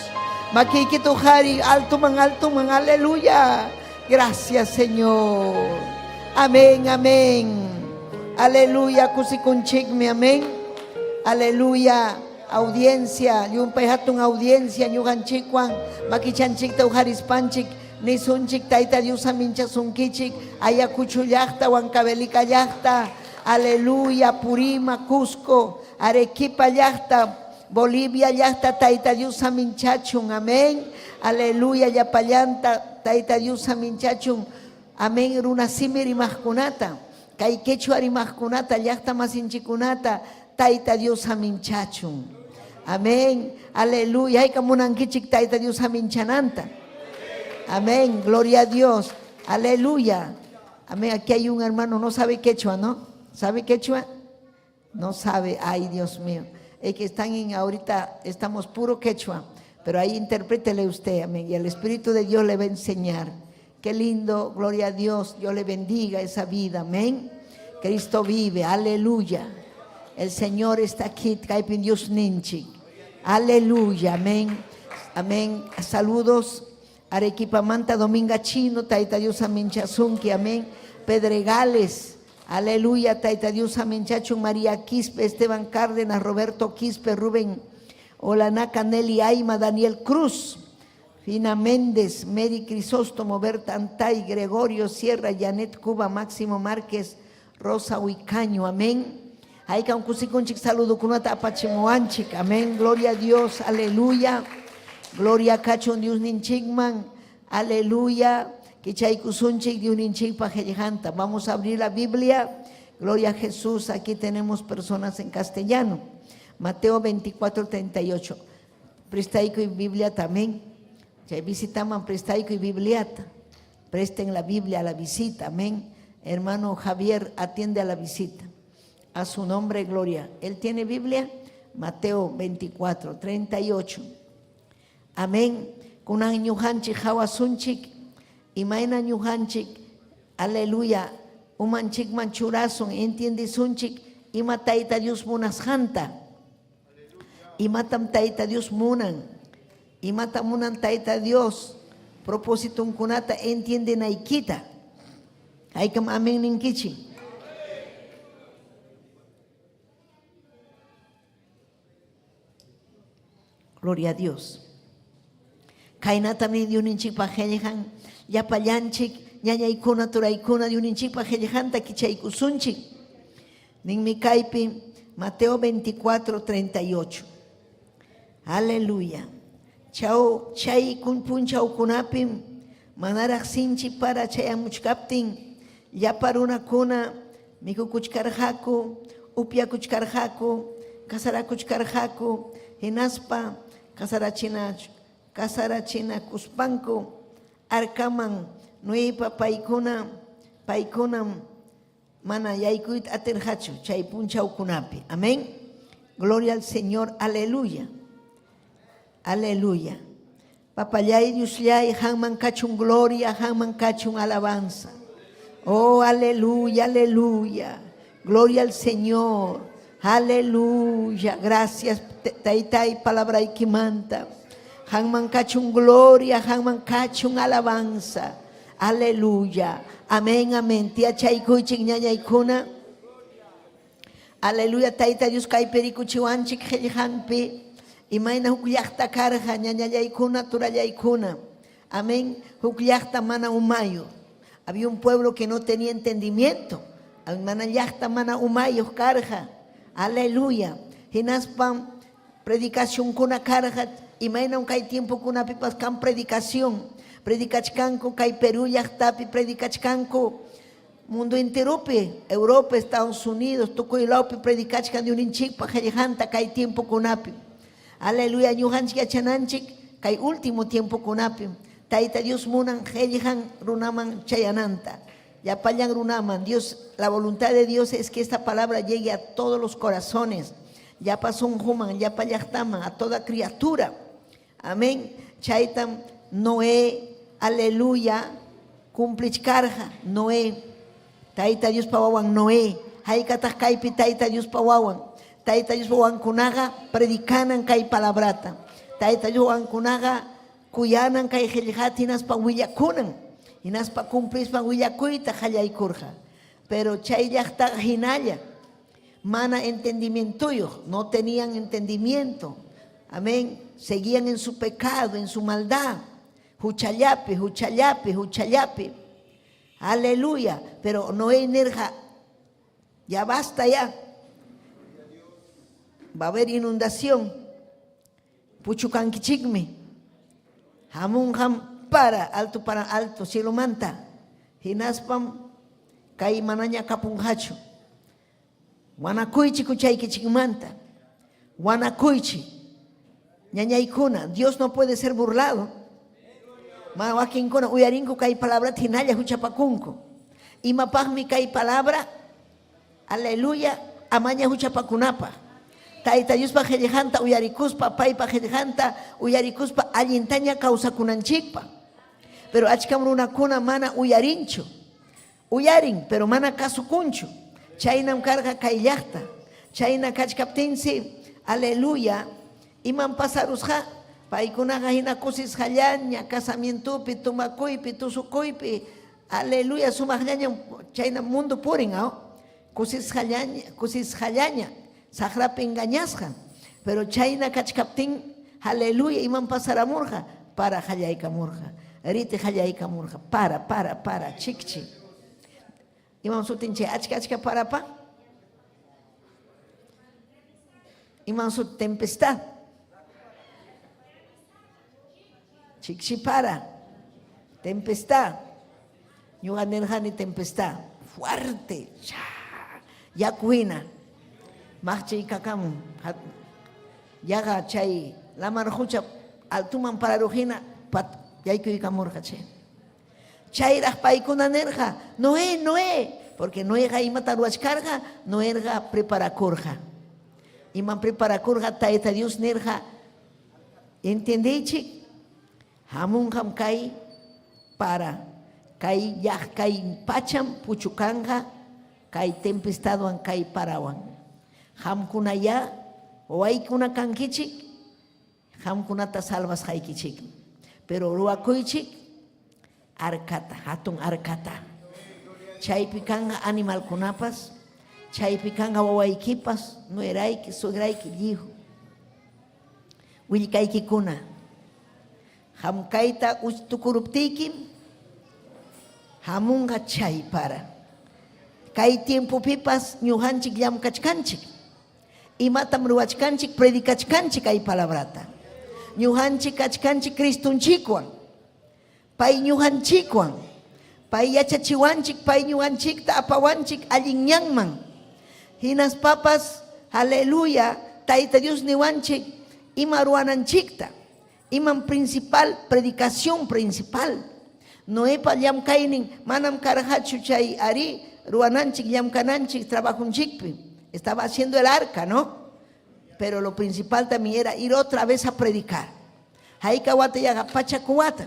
Makiki tuhari, alto man, aleluya. Gracias, Señor. Amén, amén. Aleluya, kusikunchikmi, amén. Aleluya. Audiencia, yung payhatong audiencia, nyuganchikwan, makichanchik tauharispanchik, nisunchik taita Dios amincha sunkichik, ayacuchullakta, huancabelicallakta, aleluya, Purima, Cusco, Arequipa llakta, Bolivia llakta, taita Dios aminchachun, amén, aleluya, yapallanta, taita Dios aminchachun, amén, runasimir imahkunata, kaikechua rimahkunata, llakta masinchikunata, taita Dios aminchachun. Amén, aleluya. Hay como un taita Dios aminchananta. Amén, gloria a Dios, aleluya. Amén, aquí hay un hermano, no sabe quechua, ¿no? ¿Sabe quechua? No sabe, ay Dios mío. Es que están ahorita, estamos puro quechua, pero ahí interprétele usted, amén. Y el Espíritu de Dios le va a enseñar. Qué lindo, gloria a Dios, Dios le bendiga esa vida, amén. Cristo vive, aleluya. El Señor está aquí, Kaipin Dios Ninchi. Aleluya, amén. Amén. Saludos. Arequipa Manta, Dominga Chino, Taita Dios Aminchazunki, amén. Pedregales, aleluya, Taita Dios Aminchachun, María Quispe, Esteban Cárdenas, Roberto Quispe, Rubén Olanaca, Nelly Aima, Daniel Cruz, Fina Méndez, Mary Crisóstomo, Berta Antay, Gregorio Sierra, Janet Cuba, Máximo Márquez, Rosa Huicaño, amén. Hay que un cusiconchic saludo con una tapachimuanchic, amén, gloria a Dios, aleluya, gloria a Cachon Dios Ninchigman, aleluya, que chaykusunchic Dios Ninchig Pajejanta. Vamos a abrir la Biblia, gloria a Jesús, aquí tenemos personas en castellano, Mateo 24:38, prestaico y Biblia también, ya visitaman prestaico y Bibliata, presten la Biblia a la visita, amén, hermano Javier atiende a la visita. A su nombre, gloria. ¿Él tiene Biblia? Mateo 24:38. Amén. Kunan ñuhanchik hawasunchik, imaina ñuhanchik, aleluya. Umanchik manchurazon, entiende sunchik, ima taita Dios munashanta. Imatam taita Dios munan. Imata munan taita Dios. Propósito un kunata, entiende naikita. Haikam amén ninkichi. Gloria a Dios. Kaina también de un inchik pajejan, ya payanchik, ñaña ikuna turaikuna de un inchik pajejan, taquichaykusunchik. Nin mi kaipi, Mateo 24:38. Aleluya. Chao, chay kun punchau kunapim, manarak sinchi para chayamuchkaptin, ya para una kuna, miku kuchkarjaku, upia kuchkarjaku, kasara kuchkarjaku, hinaspa, kasarachina kuspanko, arkaman, nuipa paikunam, mana yaikuit aterhachu, chay punchau kunapi. Amén. Gloria al Señor, aleluya. Aleluya. Papayay Diusyay, hanman kachun gloria, hanman kachun alabanza. Oh, aleluya, aleluya. Gloria al Señor. Aleluya. Gracias, taitai palabra ikimanta. Hanman kachun gloria, hanman kachun alabanza. Aleluya. Amén, amén. Tia chaikuchik ñañaykuna. Aleluya. Taita Dios kai perikuchiwanchik helhanpi. Imaina hukyakta karja ñañayaykuna turayaykuna. Amén. Hukyakta mana umayo. Había un pueblo que no tenía entendimiento. Manayakta mana umayo karja. Aleluya. Hinaspam predicación kuna karja. Imaina un kai tiempo kuna pipas kan predicación. Predicachkanko kai Perú yaktapi predicachkanko. Mundo enterope, Europa, Estados Unidos, Tocoilaupe predicachkan de un inchik pa janta kai tiempo kunapi. Aleluya, ñuhanchik achananchik, kay último tiempo kunapi. Taita Dios munan, helihan runaman chayananta. Ya payan runaman. Dios, la voluntad de Dios es que esta palabra llegue a todos los corazones. Ya pasó un human, ya payachtaman, a toda criatura. Amén. Chaitam, Noé, aleluya, cumplichkarja, Noé. Taita Dios pawawan, Noé. Haikatas kaipi, taita Dios pawawan. Taita Dios pawawan kunaga, predicanan kai palabrata. Taita Dios pawawan kunaga, kuyanan kay hiljat hinaspa willakunan, hinaspa cumplispa willakuyta qallaykurqa. Pero chay llaqta hinalla, mana entendimiento, no tenían entendimiento. Amén. Seguían en su pecado, en su maldad. Huchallape, huchallape, huchallape. Aleluya. Pero no hay energía. Ya basta ya. Va a haber inundación. Puchucanquichigme. Hamun para alto, cielo manta. Hinaspam kai manaña kapunhacho. Wanakuychi kuchaykichigmanta. Wanakuychi. Ñañaykuna, Dios no puede ser burlado. Mawakinkuna uyarinko kay palabra tinalla huchapakunko. Imapagmi kay palabra, aleluya, amaña huchapakunapa. Taita Dios pa jejanta uyarikuspa, paipa jejanta uyarikuspa allintaña causakunanchikpa. Pero achkamruna kuna mana uyarincho. Uyarin, pero mana kasukuncho. Chaynam karga kay llaqta. Chayna kachkaptinsi, aleluya. Iman pasarusja, paykunaqa hina kusis hallaña, casamientopi, tumakuypi, tusukuypi, aleluya, sumaqllaña, chayna mundo purin, kusis hallaña, saqrapi engañasqa, pero chayna kachkaptin, aleluya, iman pasaramurja, para hallaykamurja, riti hallaykamurja, para, chikchi. Iman sutinche, achka parapa, iman sut tempestad. Chikchi para, tempestad, yuganerjani tempestad, fuerte, ya cuina, marche y cacam, yaga chay, la marjucha, altuman para rojina, pat, yaiku y camorja, chay raspaikuna nerja, Noé, porque Noé ga imataruach carga, Noé ga prepara corja, iman prepara corja, taeta Dios nerja, ¿entendéis, chik? Hamun ham kai para kai yah kai pacham puchukanga kai tempestadoan kai parawan. Ham kunaya oai kuna kankichik ham kunata salvas haikichik. Pero ruakuichik arkata, hatun arkata. Chay pikanga animal kunapas, chay pikanga wawaikipas, no eraiki, sugraiki lihu. Wilkaiki kuna. Hamkaita ustukuruptikim, hamunga chay para. Kai tiempo pipas, ñuhanchik yam kachkanchik. Imatam ruachkanchik, predikachkanchik ay palabrata. Ñuhanchik kachkanchik Kristunchikwan. Pay ñuhanchikwan. Pay yachachiwanchik, pay ñuhanchikta apawanchik allinñanman. Hinas papas, aleluya, taita Dios niwanchik, ima ruananchikta. Iman principal, predicación principal. Noepa yam kainin, manam karahachu chay ari, ruananchik yam kananchik, trabajunchikpi. Estaba haciendo el arca, ¿no? Pero lo principal también era ir otra vez a predicar. Haika wata yaga pachak wata.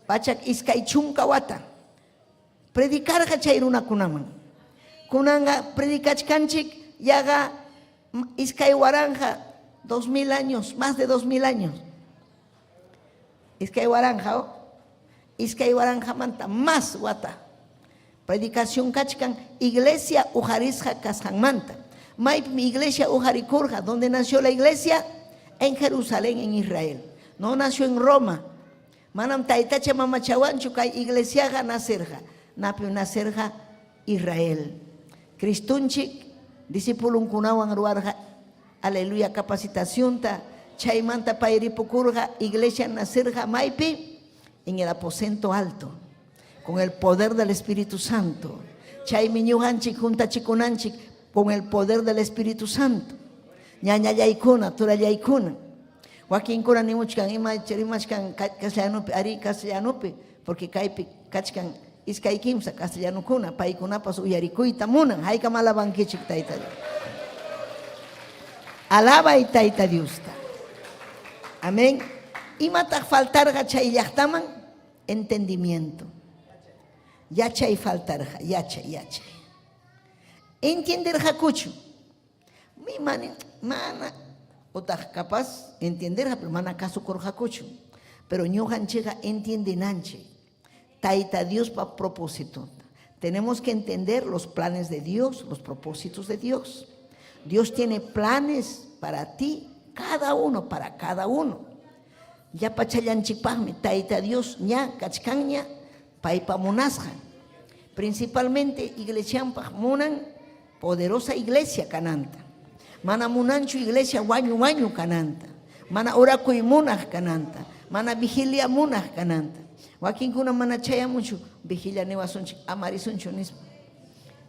Pachak iskaichunka wata. Predicar hachairuna kunaman. Kunanga predikachkanchik yaga iskay waranja. 2000 años, más de 2000 años. Iskay waranja manta, más wata. Predicación kachkan, iglesia ujarisja kashan manta. Mi iglesia ujarikurja, ¿dónde nació la iglesia? En Jerusalén, en Israel. No nació en Roma. Manam taitacha mamachawanchu kay iglesia ga nacerja. Napi nacerja Israel. Kristunchik, discipulun kunawan ruarja. Aleluya, capacitación ta chaymanta pairipukurja, iglesia nacerja maipi en el aposento alto, con el poder del Espíritu Santo. Chaymiñuhanchik junta chikunanchik con el poder del Espíritu Santo. Ñaña yaykuna, tura yaykuna. Joaquín kuna ni muchkan ima cherimachkan castellanupi, ari castellanupi, porque kaypi kachkan iskay kimsa castellanukuna, paykunapas uyarikuyta munan, hayka malabankichik tayta. Alaba y taita Diusta. Amén. Y mata faltarga chay llaqtaman entendimiento. Yachay faltarga, yachay. Entender jacucho. Mi mana Otras capaz entender, pero mana caso corjacucho. Pero ñojanchega entiende nanche. Taita Dios para propósito. Tenemos que entender los planes de Dios, los propósitos de Dios. Dios tiene planes para ti, cada uno, para cada uno. Ya pachayanchipahme, taita Dios, ña, kachkanña, paipa monasja. Principalmente iglesiampaj munan, poderosa iglesia cananta. Mana munanchu iglesia wañu wañu cananta. Mana orakuy munaj cananta. Mana vigilia munaj cananta. Wakin kuna mana chaya mucho, vigilia newa sonchi, amarisuncho nismo.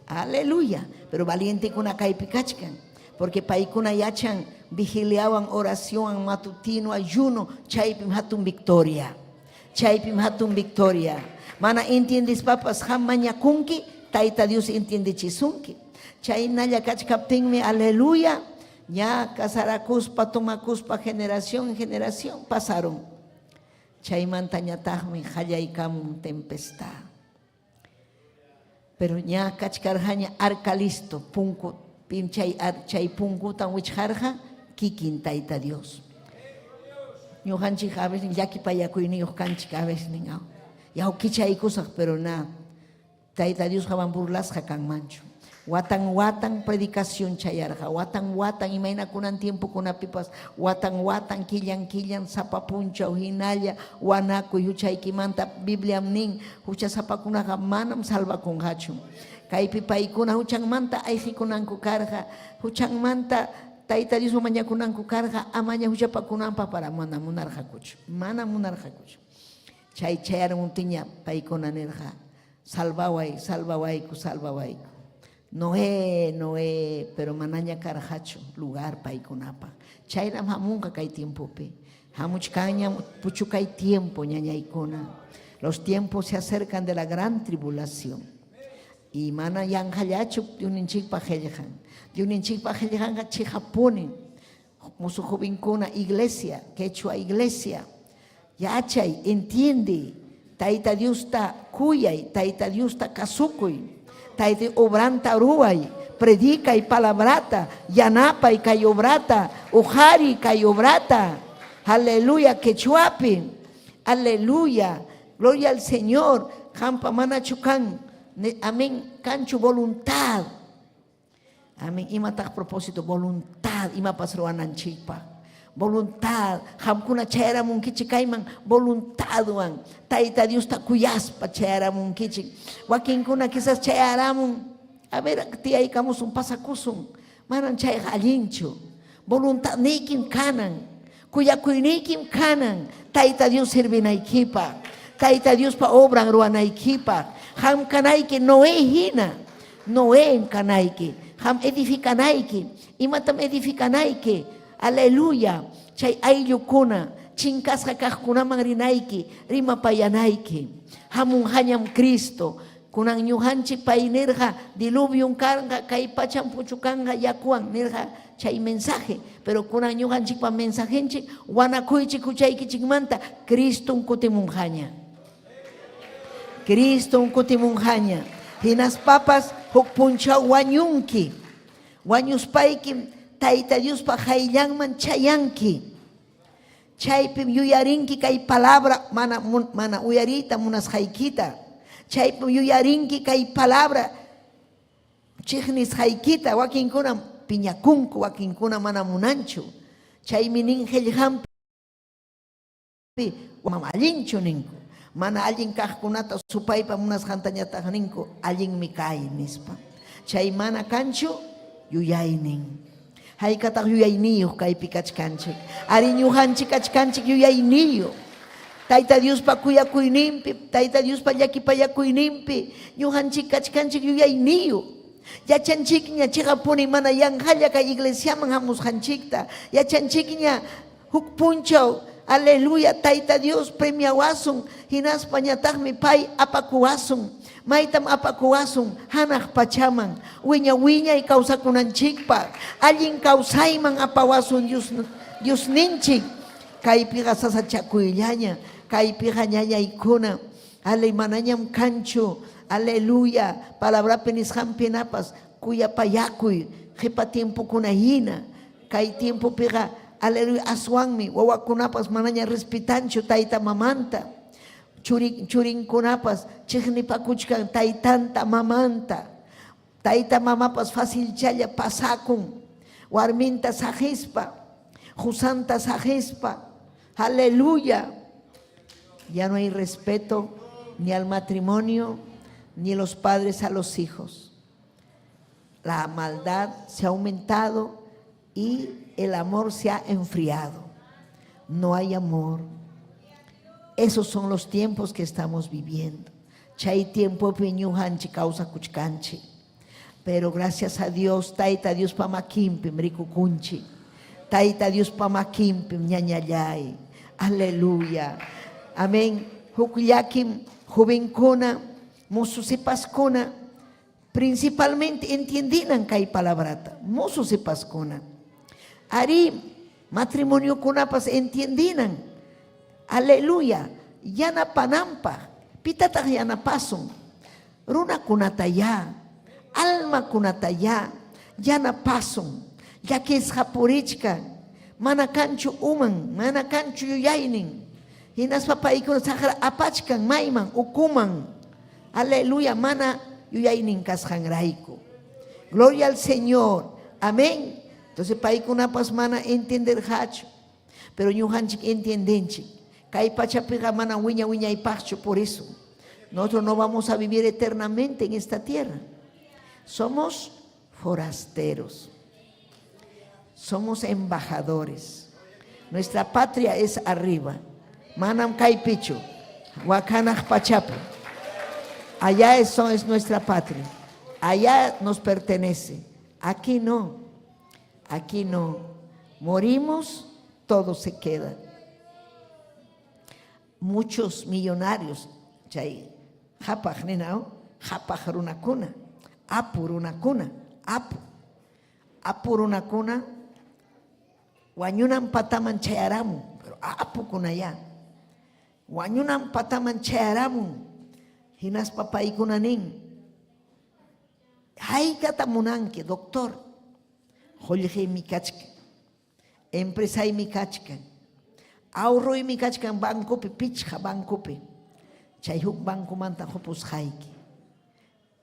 Aleluya. Pero valiente kuna kaipikachkan. Porque paikuna yachan vigiliaban oración matutino, ayuno, chaypim hatun victoria. Chaypim hatun victoria. Mana entiendes papas jamanya kunki, taita Dios entiende chisunki. Chay naya kachkaptinme, aleluya. Ya casarakuspa, tomakuspa, generación en generación pasaron. Chay mantañatahme, hayaykamun tempestad. Pero ya kachkarjaña arcalisto, punku, chay punkutan wichjarja, kikin taita Dios. Ñujanchik a veces yaki payakuyni kanchik a veces ningao. Ya kichaykusak, pero nada. Taita Dios jaban burlasja kan mancho. Watan predicación chayarja, watan imaina kunan tiempo kuna pipas, watan killan sapapuncha uhinalla, wanaku yuchaykimanta Biblia nin, hucha sapakunaga manam salva con hachu. Kay pipaykuna huchan manta ayji kunanku karja, huchan manta taita Dios maña kunanku karja, amaña hucha pakunampa para mana munarja kuchu. Chayar muntiña paykuna nerja, salvaway. Noé, pero manaña carajacho, lugar paikunapa. Chayram hamunka kay tiempo pe. Hamuchkaña puchukay tiempo ñañaykuna. Los tiempos se acercan de la gran tribulación. Y mana yanjayachu de un inchikpa heljan. De un inchikpa heljan chijapunin. Musu jovincuna iglesia, quechua iglesia. Yachay, entiende. Taita Dios ta kuyay, taita Dios ta kasukuy. Taite obranta ruay, predica y palabrata, yanapa y cayobrata, ujari y cayobrata, aleluya, quechuapi, aleluya, gloria al Señor, jampa manachucan, amén, cancho voluntad, amén, ima tak propósito, voluntad, ima pasroanan chipa. Voluntad, hamkuna chayara munkichi kaiman, voluntad wan. Taita Dios ta kuyaspa chayara munkichi. Wakinkuna quizás chayaramun, a ver, tía ikamus un pasakusum, manan chay halincho. Voluntad nikim kanan, kuyakuynikim kanan. Taita Dios sirvinaykipa, taita Dios pa obran ruanaykipa. Ham kanayki Noé hina, Noé kanayki, ham edifikanayki, imatam edifikanayki. Aleluya, chay aylukuna, chinkasqa kaqkunaman rinayki, rima payanayki, hamun hañam Cristo, kunan ñujanchik pay nirja, diluvium karqa, kay pacham puchukanja yakuan nirja, chay mensaje, pero kunan ñujanchik pa mensajenchik, wanakuychik kuchaykichikmanta, Cristo kutimunjaña. Cristo kutimunjaña. Hinas papas huk punchaw wañunki, wañuspayki, taita Dios pa hayllanman chayanki. Chaypim yuyarinki kay palabra mana uyarita munas haykita. Chaypim yuyarinki kay palabra chihnis haykita. Wakinkuna piñakunku, wakinkuna mana munanchu. Chaymi nin hellhampi mama allinchu ninku. Mana allin kaqkunata supaypa munas hantañataq ninku allinmi kay nispa. Chay mana kanchu yuyaynin. Haykataq yuyayniyo kaypi kachkanchik. Ari ñujanchik kachkanchik yuyayniyo. Taita Dios pa kuyakuyninpi, taita Dios pa llakipayakuyninpi, ñujanchik kachkanchik yuyayniyo. Yachanchikña chigapuni mana yanjalla kay iglesiaman hamusjanchikta. Yachanchikña huk punchaw, aleluya, taita Dios premiawasun, hinaspa ñataqmi pay apakuwasun. Maitam apakuwasun, hanaq pachaman, wiña y kawsakunanchikpa, allin kawsayman apawasun Dios ninchik, kaypiqa sasachakuyllaña, kaypiqa ñañaykuna, ale manañam kanchu, aleluya, palabrapi nisqanpinapas, kuyapayakuy, qhipa tiempukuna hina, kay tiempopiqa aleluya, aswanmi, wawakunapas manaña respetanchu tayta mamanta. Churinkunapas chiqnipakuchkan taytanta mamanta. Tayta mamapas fácil challa pasakun. Warminta sajespa, jusanta sajespa. Aleluya. Ya no hay respeto ni al matrimonio, ni los padres a los hijos. La maldad se ha aumentado y el amor se ha enfriado. No hay amor. Esos son los tiempos que estamos viviendo. Chay tiempo piñujanchi causa kuchkanchi. Pero gracias a Dios, taita Dios pamakimpim rikukunchi. Taita Dios pamakimpim ñañallay. Aleluya. Amén. Hukullakim jovencona, mosusipascona, principalmente entiendinan kay palabrata. Mosusipascona. Ari matrimonio kunapas entiendinan. Aleluya. Yana panampa. Pitataq yana pasun. Runa kunataya. Alma kunataya. Yana pasun. Yakis hapurichka. Mana kanchu uman. Mana kanchu yuyaynin. Hinas papaykuna saqra apachkan mayman ukuman. Aleluya. Mana yuyaynin kasqanrayku. Gloria al Señor. Amén. Entonces paykunapas mana entender hachu. Pero ñujanchik entendenchik. Kay pachapiqa mana wiñaypaqchu. Por eso nosotros no vamos a vivir eternamente en esta tierra. Somos forasteros. Somos embajadores. Nuestra patria es arriba. Manam kay pichu. Huacanaj pachapi. Allá eso es nuestra patria. Allá nos pertenece. Aquí no. Aquí no. Morimos, todo se queda. Muchos millonarios, chay, japaj ninao, japaj runakuna, apu runakuna, apu runakuna, wañunan pataman chayaramun, pero apu kunaya, wañunan pataman chayaramun, hinas papaikunanin, haykata munanki, doctor, holje mi kachka, empresa mi kachka. Ahorro y mi kachkan bancopi, pichja bancopi. Chay huk banco manta hopus haiki.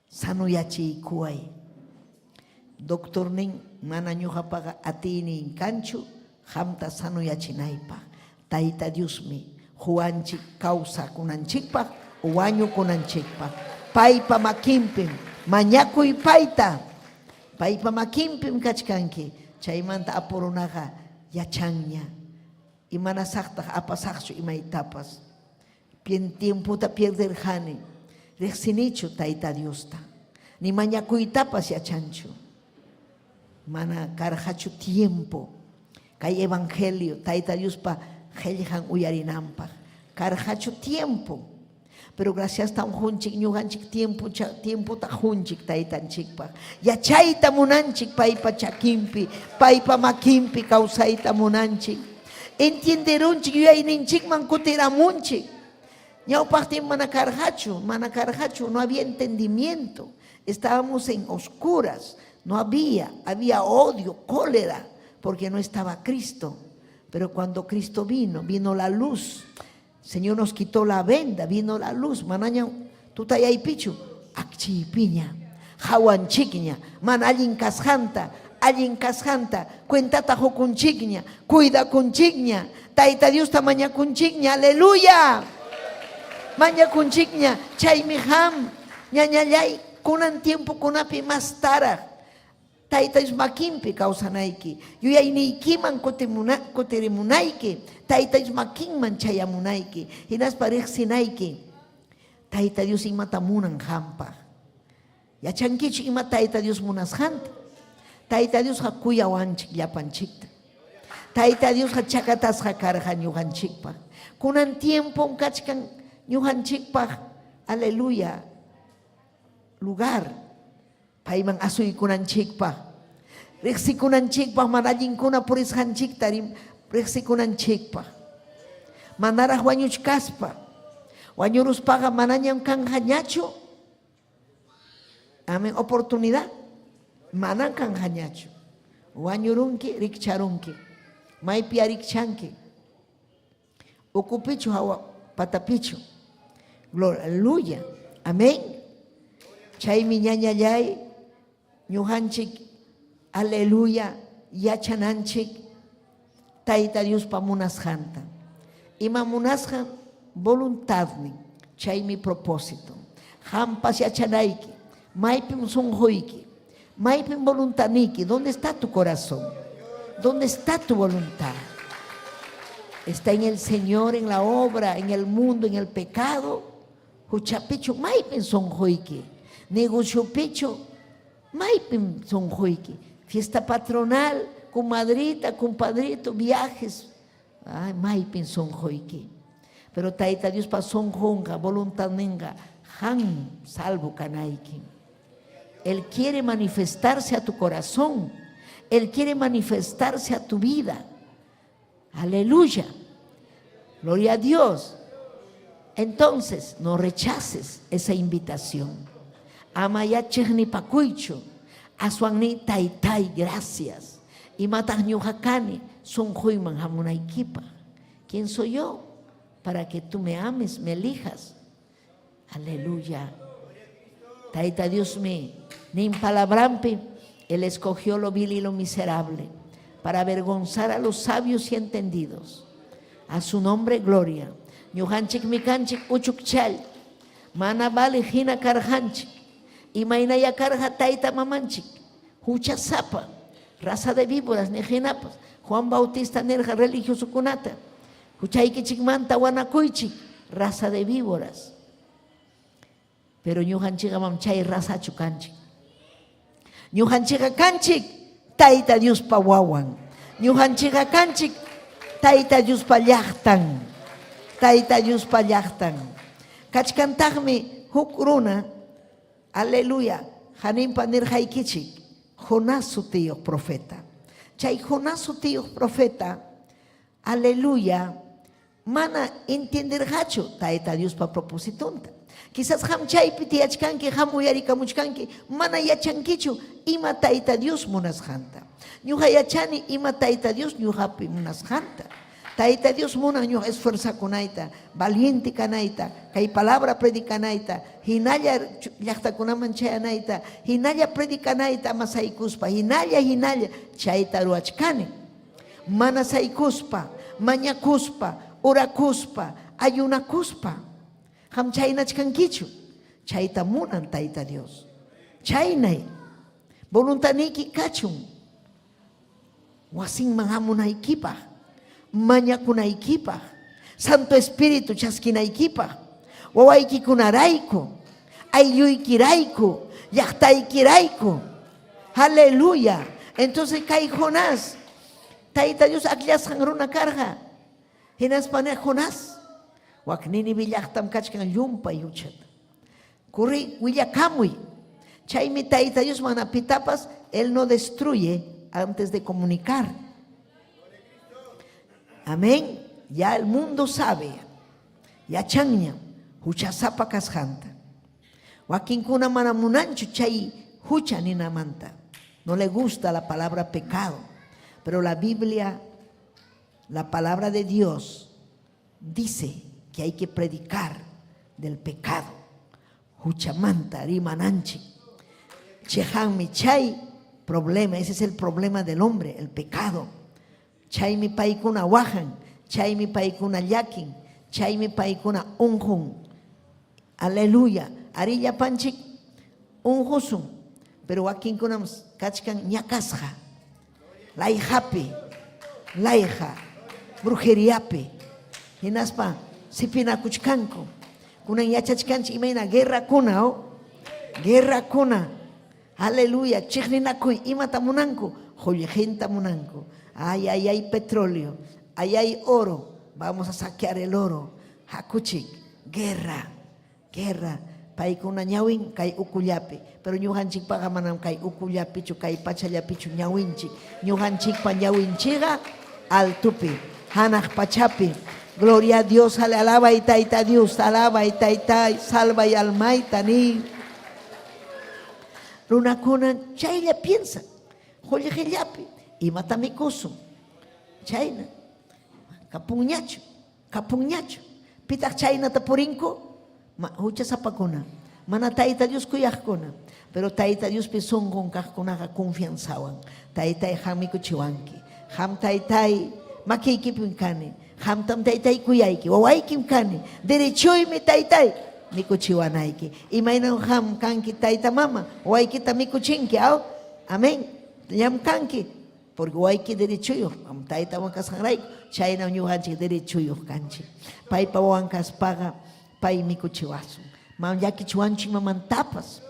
Sanuyachi kuay. Doctor nin mana ñuja paga atini incanchu, hamta sanuyachi naipa. Taita Dios mi, juanchik causa kunanchikpa, uaño kunanchikpa. Paipa makimpim, mañakuy paita. Paipa makimpim kachkanki. Chay manta apurunaga yachanya. Y mana sakta apasakchu imaitapas. Tiempo ta pierde el jane. Rexinichu taita Diosta. Ni mañakuitapas ya chanchu. Mana karhachu tiempo. Kay evangelio taita Dios pa helhan uyarinampa. Karhachu tiempo. Pero gracias ta un hunchik ñuganchik tiempo ta hunchik taitanchikpa. Ya chaita munanchik paipa chakimpi, paipa makimpi kausaita munanchik. Entenderunchik yuyayninchikman kutiramunchik. Ñawpaqtin mana karhachu, no había entendimiento. Estábamos en oscuras, no había odio, cólera, porque no estaba Cristo. Pero cuando Cristo vino la luz. Señor nos quitó la venda, vino la luz. Manaña, tú tayay pichu, akchi piña, hawanchikña, manallin kasjanta. Alguien casjanta, cuentata jo kunchigña, cuida kunchigña, taita Dios tamaña kunchigña, aleluya. Maña kunchigña, chaymiham, ñañallay, kunan tiempo kunapi más tara. Taita ismakimpi kausanaiki, yuyaynikiman koterimunaiki, taita ismakinman chayamunaiki, hinas parexinaiki. Taita Dios imatamunan hampa. Yachankichi ima taita Dios munashanta. Taita Dios hakuya wanchik yapanchikta. Taita Dios hachakatas hakarja ñujanchikpa. Kunan tiempo kachkan ñujanchikpa, aleluya, lugar. Paiman asuy kunanchikpa. Rexi kunanchikpa manallin kuna purishanchikta rexi kunanchikpa. Manaraj wañuchkaspa. Wañuruspaga manañam kanjañachu. Amén, oportunidad. Manan kanjañachu. Wañurunki, rikcharunki. maypi arikchanki, ukupichu hawa patapichu. Gloria, aleluya, amén. Chaymi ñañallay, ñujanchik, aleluya, yachananchik, Tayta Dios pa munasjanta. Ima munasjan voluntadmi, chaymi propósito. Hampas yachanayki, maypim sunjuyki, maypim voluntaniki. ¿Dónde está tu corazón? ¿Dónde está tu voluntad? ¿Está en el Señor, en la obra, en el mundo, en el pecado? Huchapichu, maypim sunjuyki. Negociopichu, maypim sunjuyki. Fiesta patronal, comadrita, compadrito, viajes. Ay, maypim sunjuyki. Pero Tayta Dios pa sonjonga, voluntad nenga, han salvo kanaiki. Él quiere manifestarse a tu corazón. Él quiere manifestarse a tu vida. Aleluya. Gloria a Dios. Entonces, no rechaces esa invitación. Amaya chehni pakuicho. Asuanni taitai, gracias. Y matas ñujakani, son juiman hamunaikipa. ¿Quién soy yo? Para que tú me ames, me elijas. Aleluya. Taita Dios me, ni palabrampe, Él escogió lo vil y lo miserable para avergonzar a los sabios y entendidos. A su nombre, gloria. Ñujanchik mikanchik uchukchal, mana vale hina karjanchik, y mainaya karja taita mamanchik, hucha zapa, raza de víboras, nejinapas, Juan Bautista nerja religioso kunata, huchaykichik manta wanakuychik, raza de víboras. Pero ñujanchik amamchay raza chukanchik. Ñujanchik kanchik, taita Dios pa wawan. Ñujanchik kanchik, taita Dios pa llaqtan. Taita Dios pa llaqtan. Kachkantaqmi huk runa, aleluya, hanimpa nirjaykichik, Jonás su tío profeta. Chay Jonás su tío profeta, aleluya, mana entenderjacho, taita Dios pa propositunta. Quizás ham chaypi tiyachkanki, ham uyarikamuchkanki, mana yachankichu, ima taita Dios munasjanta. Ñuja yachani, ima taita Dios ñujapi munasjanta. Taita Dios muna ñuja esfuerza kunaita, valiente kanaita, kay palabra predicanaita, hinalla llaqtakunaman chayanaita, hinalla predicanaita masaykuspa, hinalla, chayta ruachkani. Mana saykuspa, mañakuspa, orakuspa, ayunakuspa. Ham chaynachkankichu, chayta munan Tayta Dios. Chaynay, voluntaniki kachun, wasin manhamunaykipaj, mañakunaykipaj, Santo Espíritu chaskinaykipaj, wawaykikunarayku, aylluykirayku, llaqtaykirayku. Aleluya. Entonces kay Jonás, Tayta Dios akllashqan runa karqa, hinaspane Jonás. Waknini villaqtam kachkan llumpay uchata. Kuri willakamuy. Chaymi Tayta Dios mana pitapas, Él no destruye antes de comunicar. Amén. Ya el mundo sabe. Ya chaña. Huchasapa kasjanta. Wakinkuna mana munanchu chay hucha ni namanta. No le gusta la palabra pecado. Pero la Biblia, la palabra de Dios, dice que hay que predicar del pecado. Huchamanta, rimananchi. Chehan mi chay, problema, ese es el problema del hombre, el pecado. Chay mi paikuna wajan, chay mi paikuna yakin, chay mi paikuna unjun. Aleluya. Arilla panchik, unjusun. Pero wakin kunam kachkan ñakasja. Laijapi, laija, brujeriapi. Hinaspa, sipina kuchkanko. Kunan yachachkanchi imaina guerra kuna, guerra kuna. Aleluya. Chikninakuy, imata munanko, joyejenta munanko. Ay, hay petróleo, hay oro. Vamos a saquear el oro. Hakuchik, guerra, guerra. Paikuna ñawin kay ukullapi. Pero ñujanchik pagamanam kay ukullapichu, kay pachallapichu ñawinchik. Ñujanchik pa ñawinchiga altupi, hanaj pachapi. Gloria a Dios, alaba y taita Dios, alaba y taita, salva y almaita ni. Runa kuna chaylla piensa, joyejellapi, y matamikusu. chayna kapunñachu pitaq chaynata purinku hucha sapakuna mana Tayta Dios kuyaqkuna pero Tayta Dios pi sunqun kaqkunaqa confianzawan Taytay qam mikuchiwanki qam Taytay makiykipim kani qamtam Taytay kuyayki wawaykim kani derechuymi Taytay mikuchiwanayki imaynan qam kanki Tayta mama wawaykita mikuchinki aw amén llam kanki porque wayki derechuyuq Taytawan kasqanrayku chayna ñuqanchik derechuyuq kanchik paypa wawan kaspaqa pay mikuchiwasun man llakichiwanchik mamantapas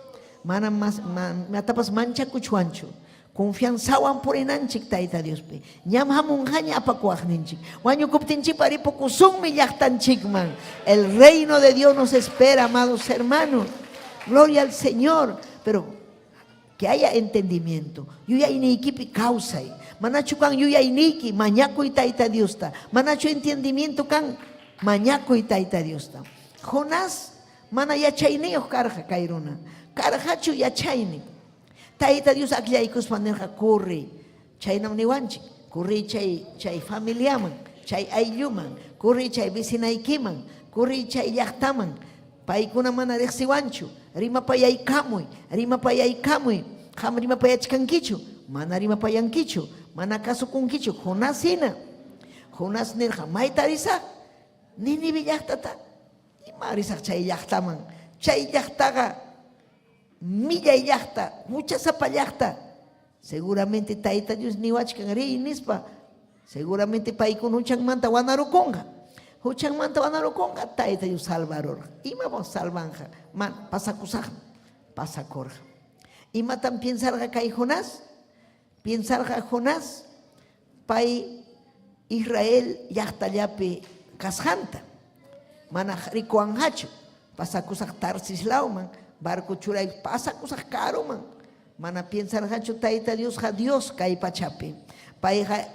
mana matapas manchakuchwanchu confianzawan purinanchik Tayta Diospi ñam hamunqaña apakuwaqninchik wañukuptinchikpa ripukusunmi llaqtanchikman el reino de Dios nos espera, amados hermanos, gloria al Señor, pero que haya entendimiento. Yuyaynikipi kawsay. Manachu kan yuyayniki mañakuy Tayta Diosta. Manachu entendimiento kan mañakuy Tayta Diosta. Jonás mana yachayniyuq karqa kay runa. Karqachu yachayni. Tayta Dios aklaykuspa nirqa kurri. Chaynam niwanchik. Kurri chay familiaman, chay aylluman, kurri chay vecinaykiman, kurri chay llaqtaman. Paykuna mana riqsiwanchu. Rimapayaykamuy, qam rimapayachkankichu, mana rimapayankichu, mana kasukunkichu. Jonás hina. Jonás nirqa mayta risaq, Ninive llaqtata. Ima risaq chay llaqtaman. Chay llaqtaqa millay llaqta, huchasapa llaqta. Seguramente Tayta Dios niwachkan riy nispa. Seguramente paykuna huchanmanta wanarukunqa. Huchanmanta wanarukunqa Tayta Dios salvarorqa. Imapas salvanja, man pasakusaq, pasakorqa. Imatan piensarqa kay Jonás? Piensarqa Jonás pay Israel llaqtallapi kasqanta. Mana rikuwanqachu. Pasakusaq Tarsislawman, barco churay pasakusaq karuman. Mana piensarqachu Tayta Diosqa Dios kay pachapi. Payqa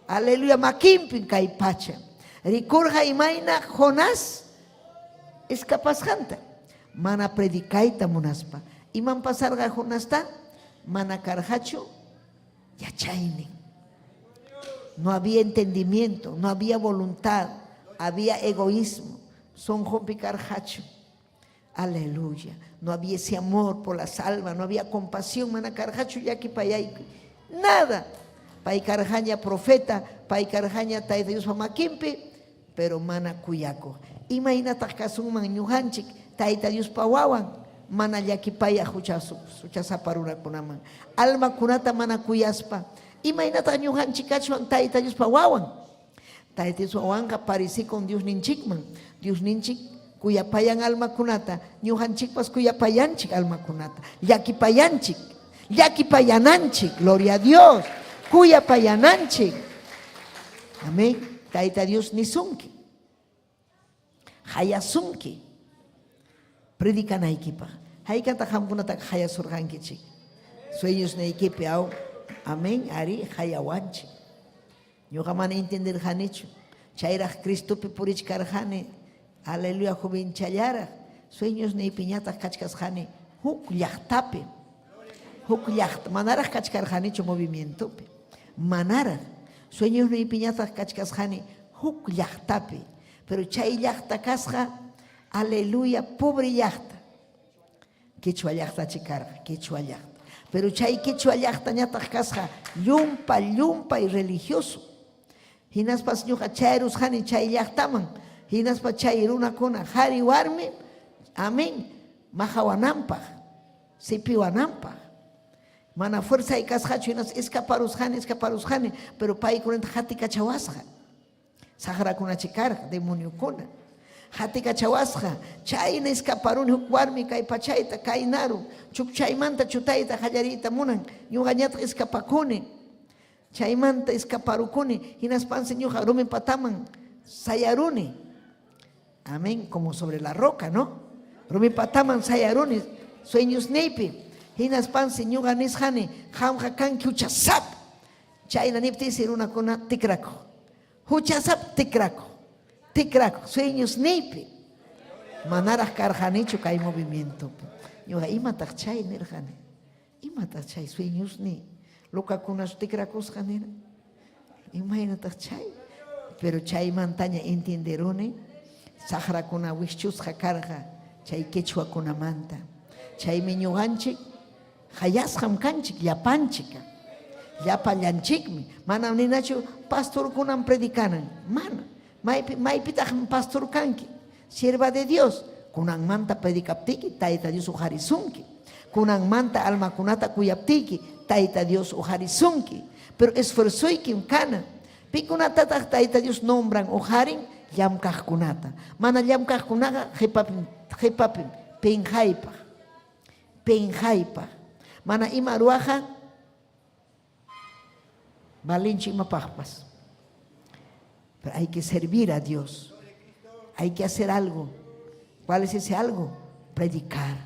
aleluya makinpin kay pacha. Rikurqa imayna Jonás escapasqanta. Mana predikayta munaspa. Iman pasarqa Jonasta mana karqachu yachaynin. No había entendimiento, no había voluntad, había egoísmo. Son karqachu. Aleluya. No había ese amor por las almas, no había compasión. Mana karqachu yaki payay. Nada. Pay karqaña profeta, pay karqaña Tayta Dios makinpi, pero mana kuyako. Imaynataq kasunman ñuqanchik Tayta Dios pawawan, mana llakipaya huchasapa runakunaman. Almakunata mana kuyaspa. Imaynataq ñuqanchik kachwan Tayta Dios pawawan. Tayta Dios wawanqa parisi con Dios ninchikman. Dios ninchik kuyapayan almakunata, ñuqanchikpas kuyapayanchik almakunata. Llakipayananchik, gloria a Dios. Kuyapayananchik. Amén. Tayta Dios nisunki. Hayasunki. Predikanaykipa. Haykanta hamkunata hayasurqankichik. Sueños naykipi aw. Amén. Ari hayawanchik. Ñuqa mana entenderqanichu. Chayraq Cristopi purichkarqani. Aleluya jovenchallaraq. Sueños naypiñataq kachkasqani. Huk llaqtapi. Huk llaqta. Manaraq kachkarqanichu movimientopi. Manaraq. Sueños naypiñataq kachkasqani. Huk llaqtapi. Pero chay llaqta kasqa. Aleluya, pobre llaqta. Quechua llaqta chikarqa. Quechua llaqta. Pero chay quechua llaqta ñataq kasqa. Llumpa y religioso. Hinaspas ñuqa chayrusqani chay llaqtaman. Hinaspa chay runakuna qhari warmi. Amén. Mahawananpaq. Sipiwananpaq. Mana fuerza y kasqachu hinas escaparusqani. Pero paykunata hati kachawasqa. Saqrakuna chikarqa, demoniokuna. Hati kachawasqa. Chayna escaparuni huk warmi kay pachayta kaynaru. Chukchaymanta chutayta qallariyta munan. Ñuqa ñataq escapakuni. Chaymanta escaparukuni. Hinaspansi ñuqa rumi pataman sayaruni. Amén, como sobre la roca, ¿no? Rumi pataman sayaruni. Sueños neypi. Hinaspansi ñuqa nisqani. Qamqa kanki huchasap. Chayna niptisi runakuna tikrako. Huchasap tikrako. Sueños neypi. Manaraq karqanichu kay movimiento. Ñuqa imataq chay nirqani. Imataq chay sueños ni. Lukakunachu tikrakusqa nira. Imagínate chay. Pero chay mantaña entenderone. Sahra kuna wischus jacarga. Chay quechua kuna manta. Chay miñuganchik. Hayas hamkanchik yapanchika. Yapa llanchikmi. Mana ninachu pastor kunam predikanan. Mana. Maipita pastor kanki. Sierva de Dios. Kunan manta predikaptiki. Taita Dios ujarisunki. Kunan manta alma kunata kuyaptiki. Taita Dios ujarisunki. Pero esforzoiki kana. Pikunata taita Dios nombran ujarin. Yamkaj kunata. Mana yamkaj kunaga jepapim. Penjaipa. Penjaipa. Mana ima ruaja. Valenchi mapajpas. Pero hay que servir a Dios. Hay que hacer algo. ¿Cuál es ese algo? Predicar.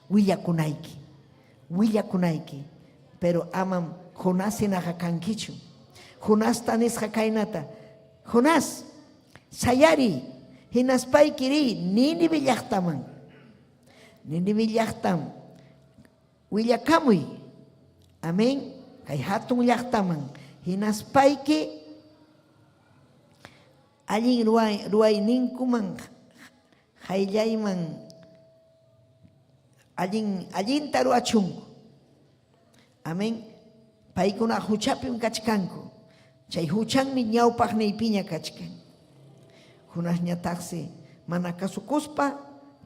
Huilla kunaiki. Huilla kunaiki. Pero aman Jonás en ajakankichu. Jonás tanes jakainata. Jonás. Sayari. Hinaspay kiri. Nini villachtaman. Nini villachtam. Huilla kamui. Amén. Kay hatun llaqtaman hinaspayki allin ruwayninkuman hayllayman allinta ruwachunku. Amén. Paykuna huchapim kachkanku. Chay huchanmi ñawpaqniypiña kachkan. Hunasñataqsi mana kasukuspa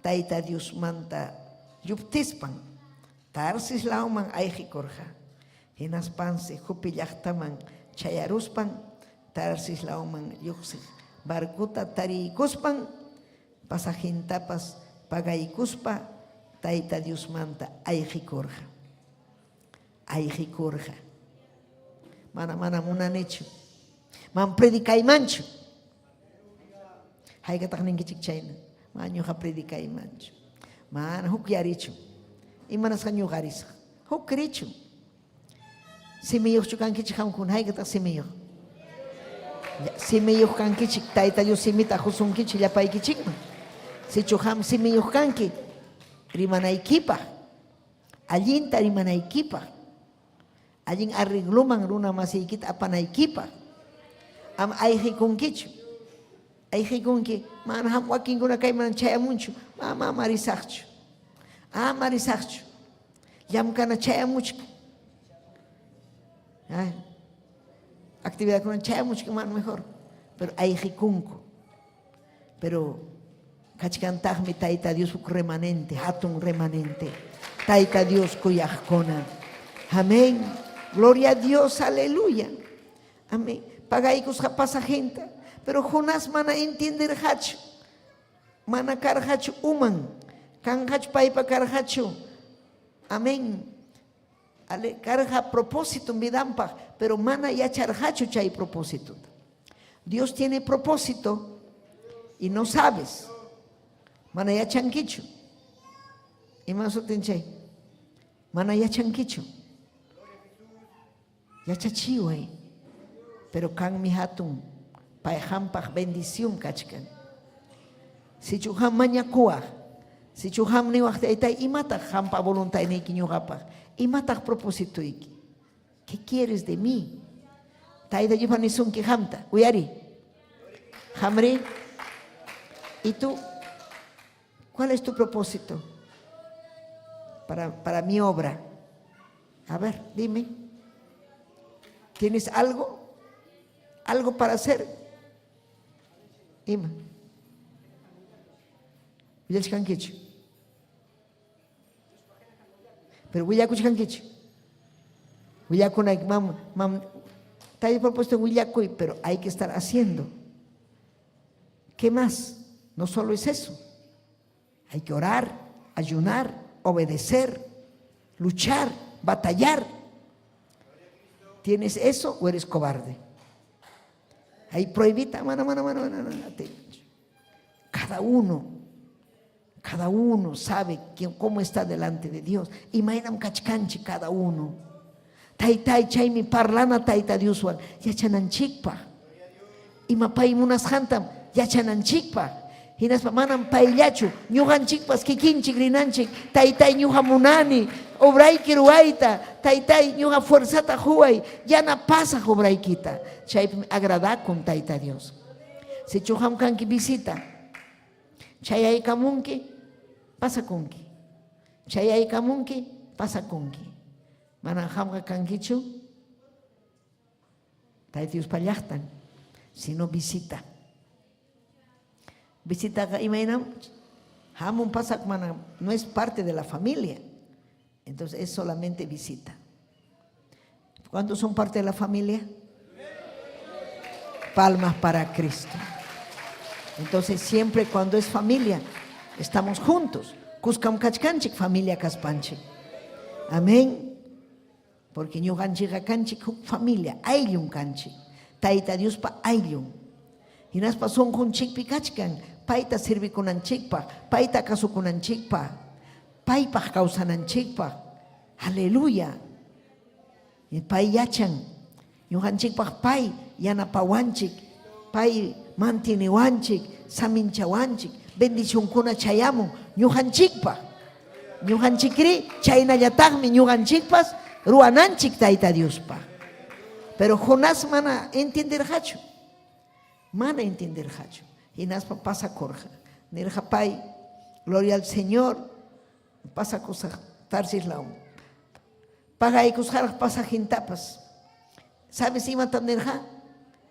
Tayta Dios manta yuptispan tarsis lauman ayqikurqa. Hinaspanse hupi llaqtaman chayaruspan tarsis lauman lluqsiq barkuta tarikuspan pasajintapas pagaykuspa Tayta Dios manta ayqikurqa. Ayqikurqa. Mana munanichu. Man predikaymanchu. Haykataq ninkichik chayna. Man ñuqa predikaymanchu. Mana huk yarichu. Imanasqa ñuqarisqa. Huk richu. Simiyuq chukankichik hamkuna haykataq simiyuq. Simiyuq kankichik Tayta Dios simita husunkichik llapaykichikman. Sichu ham simiyuq kanki rimanaykipaq. Allinta rimanaykipaq. Allin arregluman runa masiykita apanaykipaq. Am ayqikunkichu. Ayqikunki mana ham wakinkuna kayman chayamunchu. Mama marisaqchu. Marisaqchu. Llamkana chayamuchka. Actividad con chayamuchka man mejor. Pero ayqikunku. Pero kachkantaqmi Tayta Dios remanente, hatun remanente. Tayta Dios kuyaqkuna. Amén. Gloria a Dios, aleluya. Amén. Pagaykusqa pasajinta. Pero Jonás mana entender hachu. Mana karhachu uman. Kanhachu paypa karhachu. Amén. Carga propósito en vidampaj, pero mana yacharhachu chay propósito. Dios tiene propósito y no sabes. Mana yachankichu. Y más otenchay. Mana yachankichu. Yachachiway. Pero kan mi hatun payhampaj bendición kachkan. Si chuham mañakuaj. Si chuham ni waqtaytay imata hampa voluntad ni kiñuqapaj. Imata propósito iki. ¿Qué quieres de mí? Tayta yupanisun ki hamta. Uyari. Hamri. ¿Y tú? ¿Cuál es tu propósito? Para mi obra. A ver, dime. ¿Tienes algo? ¿Algo para hacer? Ima. Villachkankichu. Pero Willakuchkankichu. Willakunay mam te hay propuesto Willakuy, pero hay que estar haciendo. ¿Qué más? No solo es eso. Hay que orar, ayunar, obedecer, luchar, batallar. ¿Tienes eso o eres cobarde? Hay prohibita, mano. Cada uno sabe cómo está delante de Dios. Imaginam kachkanchi cada uno. Taytay chaymi parlana Tayta Dioswan yachananchikpa. Imapay munas hantam yachananchikpa. Hinaspa manam payllachu, ñuqanchikpas kikinchik rinanchik, taytay ñuqa munani, obrayki ruayta, taytay ñuqa fuerzata huway, yana pasaq obraykita. Chaypi agradakun tayta Dios. Si chuqam kanki visita, chayaykamunki, pasakunki. Chayaykamunki, pasakunki. Mana hamqa kankichu, tayta Dios pallaqtan, sino visita. Visita imainam, hamun pasak mana, no es parte de la familia. Entonces es solamente visita. ¿Cuántos son parte de la familia? Palmas para Cristo. Entonces siempre cuando es familia, estamos juntos. Kuskam kachkanchik, familia kaspanchik. Amén. Porque ñuqanchikqa kanchik familia, ayllun kanchik. Tayta Dios pa ayllun. Hinaspa sonqunchikpi kachkan, payta sirvikunanchikpaq, payta kasukunanchikpaq, paypaq kawsananchikpaq. Aleluya. Y pay yachan, ñuqanchikpaq pay yanapawanchik, pay mantiniwanchik, saminchawanchik, bendicionkuna chayamun ñuqanchikpaq. Ñuqanchikri chaynallataqmi ñuqanchikpas ruananchik tayta Diospaq. Pero Jonás mana entenderqachu. Mana entenderqachu. Hinaspa pasa corja. Nirqa pay, gloria al Señor, pasa cosa Tarsis laum. Pagaykusqaraq pasa jintapas. ¿Sabes imata nirqa?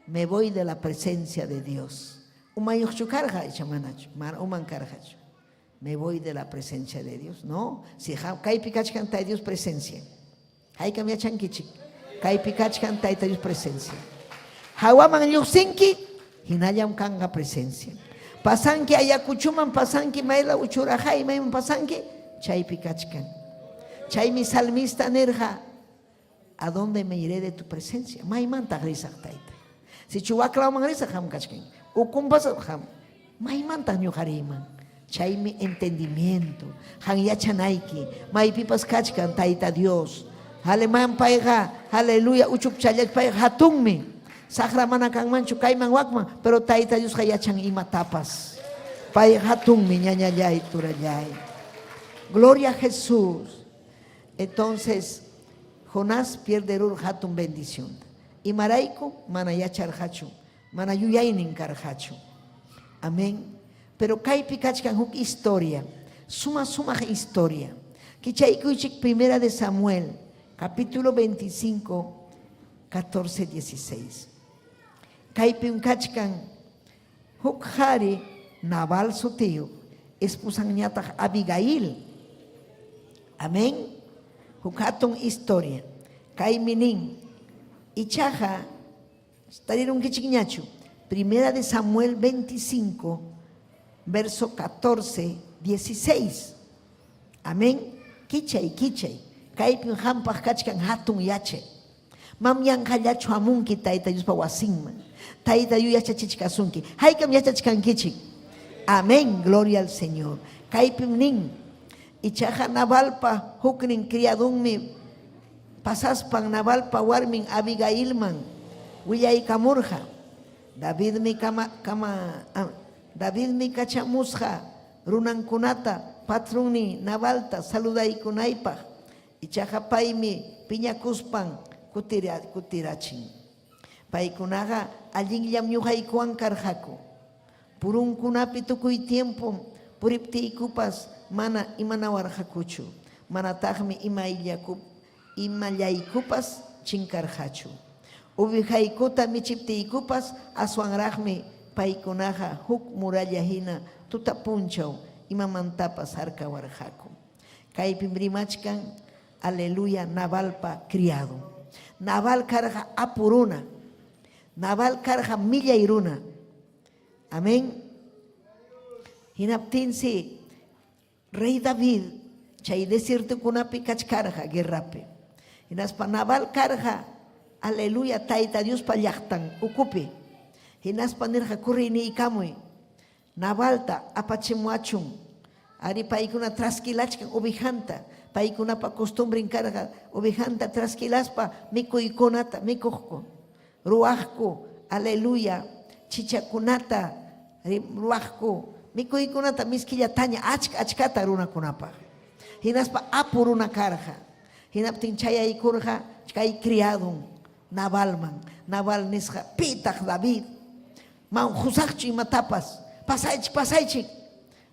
Me voy de la presencia de Dios. Umayuqchu karqa chamanachu, mana uman karqachu. Me voy de la presencia de Dios. No, si kaypi kachkan tay Dios presencia. Haykam yachankichik. Kaypi kachkan tay Dios presencia. Hawaman lluqsinki, hinallam kanga presencia. Pasanki ayakuchuman, pasanki mayla uchurajay, mayman pasanki, chaypi kachkan. Chaymi salmista nirqa, ¿a dónde me iré de tu presencia? Maymanta risaq tayta. Si chuwaqlaman risaq ham kachkan. Ukumpas ham, maymanta ñuqariyman. Chaymi entendimiento, han yachanayki, maypipas kachkan tayta Dios. Aleman payqa, aleluya, uchup challach payqa hatunmi. Saqra mana kanmanchu kayman wakman, pero tayta Dios yachan imatapas. Payqa hatunmi ñañallay turallay. Gloria a Jesús. Entonces, Jonás pierde rur hatun bendición. Y marayku mana yacharqachu, mana yuyaynin karqachu. Amén. Pero kaypi kachkan huk historia, suma historia. Kichaykuychik primera de Samuel, capítulo 25, 14, 16. Kaypi kachkan huk hari Nabal su tío, esposan ñataq Abigail. Amén. Huk hatun historia. Kaymi nin, ichaja, estarirun kichikñachu, primera de Samuel 25, verso 14, 16. Amén. Kichay. Kaypin hampaq kachkan hatun yache. Mam yanqallachu hamunki tayta Diospa wasinman. Tayta Dios yachachichkasunki. Haykam yachachkankichik. Amén. Gloria al Señor. Kaypin nin, ichaja Nabalpa huknin criadunmi pasaspan Nabalpa warmin Abigailman willaykamurqa. Davidmi kachamusqa runankunata patrunni Nabalta saludaykunaypaq. Ichaqa paymi piñakuspan kutirachin. Paykunaqa allinllam ñuqaykuwan karqaku. Purunkunapi tukuy tiempo puriptiykupas mana imanawarqakuchu. Manataqmi imallaykupas chinkarqachu. Ubijaykuta michiptiykupas aswanraqmi paykunaqa huk muralla hina tuta punchaw imamantapas harkawarqaku. Kaypim rimachkan, aleluya, Nabalpa criado. Nabal karqa apuruna. Nabal karqa millayruna. Amén. Hinaptinsi Rey David chay desiertukunapi kachkarqa guerrapi. Hinaspa Nabal karqa, aleluya, tayta Dios pa llaqtan ukupi. Hinaspa nirqa kurriniykamuy. Nabalta apachimuachun. Ari paykuna traskilachkan ovejanta. Paykunapa costumbrin karqa ovejanta traskilaspa mikuykunata mikuqku. Ruwaqku, aleluya, chichakunata ruwaqku, mikuykunata miskillataña achkata runakunapaq. Hinaspa apuruna karqa. Hinaptin chayaykurqa kay criadun Navalman. Naval nisqa pitaq David. Man husaqchu imatapas. Pasaychik.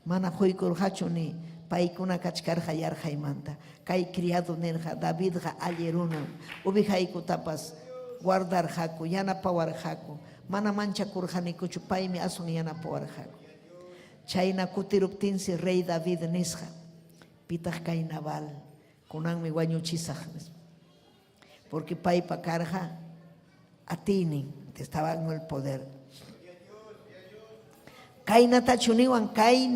Mana huykurqachu ni paykuna kachkarqa yarqaymanta. Kay criado nirqa Davidqa alli runam. Ubijaykutapas guardarqaku, yanapawarqaku. Mana manchakurqanikuchu paymi asun yanapawarqaku. Chayna kutiruptinsi rey David nisqa. Pitaq kay Naval. Kunanmi wañuchisaq. Porque paypa karqa atinin, estaba en el poder. Kay natachuniwan kay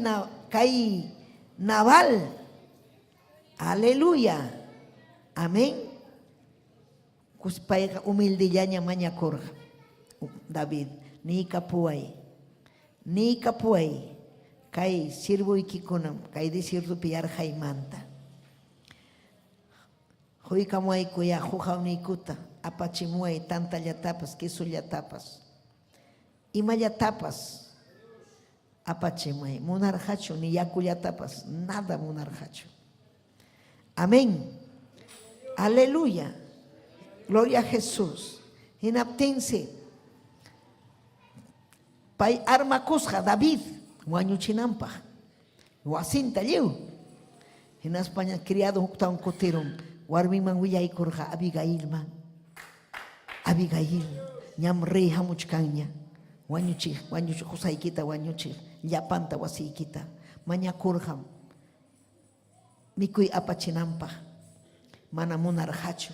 Naval. Aleluya. Amén. Kuspayqa humildillaña mañakurqa. David, ni kapuay. Kay sirvuykikunam, kay desiertupi yarqaymanta. Huykamuay kuya hujawniykuta apachimuay tantallatapas, kisullatapas. Imallatapas apachimuay. Munarqachu ni yakullatapas, nada munarqachu. Amén. Aleluya. Gloria a Jesús. Hinaptinsi pay armakusqa David wañuchinanpaq. Wasinta lliw. Hinaspaña criado huktawan kutirun. Warmiman willaykurqa Abigailman. Abigail ñam rey hamuchkanña. Wañuchiq husaykita wañuchiq. Llapanta wasiykita. Mañakurqam. Mikuy apachinanpaq. Mana munarqachu.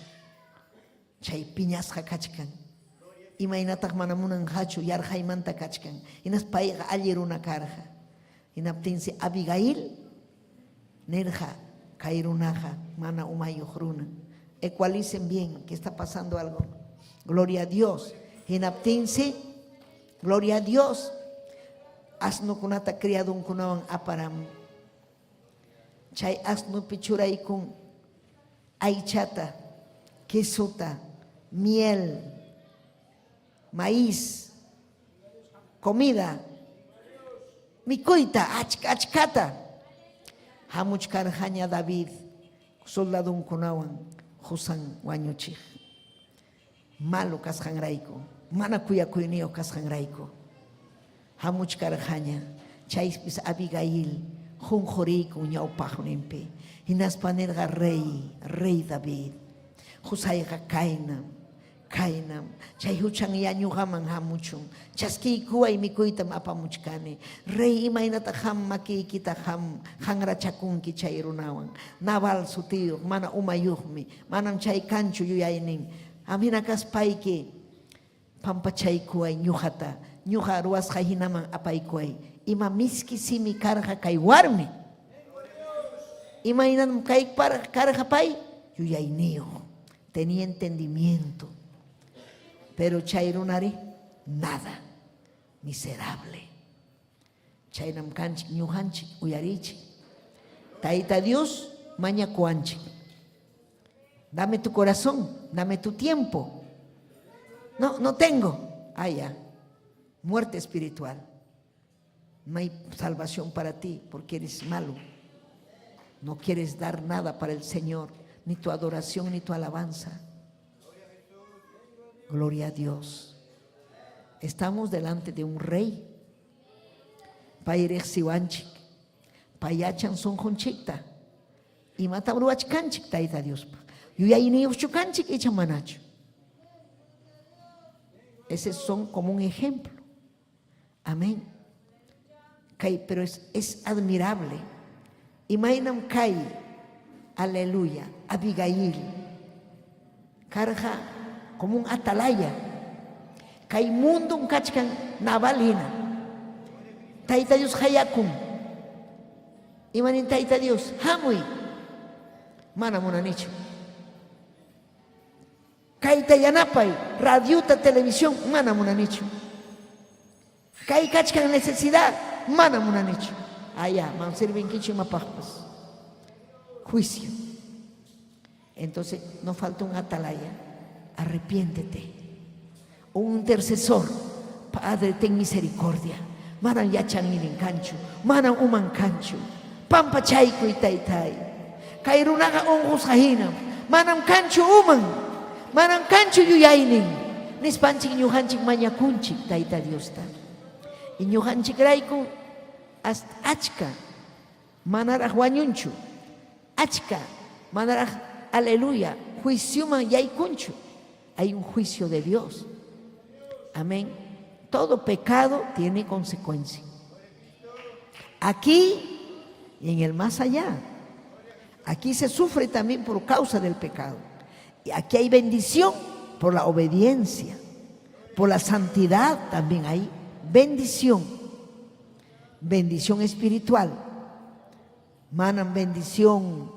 Chay piñasqa kachkan. Imaynataq mana munanqachu yarqaymanta kachkan. Hinas payqa alli runa karqa. Hinaptinsi Abigail nirqa kay runaqa mana umayuq runa. Ecualicen bien que está pasando algo. Gloria a Dios. Hinaptinsi, gloria a Dios. Asnukunata criadunkunawan aparam. Chay asnupi churaykun aychata, quesuta, miel, maíz, comida, mikuyta, achkata. Hamuchkarqaña David, soldadunkunawan husan wañuchiq. Malo kasqanrayku, mana kuyakuyniyo kasqanrayku. Hamuchkarqaña, chaypis Abigail, junjuriyku ñawpaqninpi. Hinaspa nirqa rey David. Husayqa kaynam. Chay huchan yañuqaman hamuchun. Chaskiykuway mikuytam apamuchkani. Rey imaynata makiykita hanrachakunki chay runawan. Naval sutiyuq, mana umayuqmi. Manam chay kanchu yuyaynin. Amina kaspayki pampachaykuway ñuqata. Ñuqa ruwasqa hinaman apaykuway. Ima miski simi karqa kay warmi. Imaynam kay karqa pay yuyayniyuq. Tenía entendimiento. Pero chayrunari, nada. Miserable. Chaynam kanchik, ñujanchik, uyarichik. Taita Dios, mañakuanchik. Dame tu corazón, dame tu tiempo. No tengo. Ah, ya. Muerte espiritual. No hay salvación para ti porque eres malo. No quieres dar nada para el Señor. Ni tu adoración, ni tu alabanza. Gloria a Dios. Estamos delante de un rey. Pairek siwanchik. Payachan son honchikta. Y matabruachkanchik taita Dios. Yuyayni uchukanchik y chamanacho. Esos son como un ejemplo. Amén. Pero es admirable. Imainam kai. Aleluya. Abigail. Karja como un atalaya. Kay mundo un kachkan navalina. Taita Dios hayakum. Imanin taita Dios. Hamui. Mana monanicho. Kaita yanapay. Radiota televisión. Mana monanicho. Kay kachkan necesidad. Mana monanicho. Allá. Man sirven kichi mapajpas. Juicio. Entonces no falta un atalaya. Arrepiéntete. Un intercesor. Padre, ten misericordia. Manam yachanginin kanchu, manam uman kanchu. Pampa chaykuy taytay. Kay runaqa unqus hahinam. Manam kanchu uman, manam kanchu yuyaynin. Nispanchik ñuqanchik mañakunchik tayta Diosta. Y ñuqanchik rayku achka manaraq wañunchu. Achka manaraq aleluya juiciuman yaykunchu. Hay un juicio de Dios. Amén. Todo pecado tiene consecuencia. Aquí y en el más allá. Aquí se sufre también por causa del pecado. Y aquí hay bendición por la obediencia. Por la santidad también hay bendición. Bendición espiritual. Manan bendición.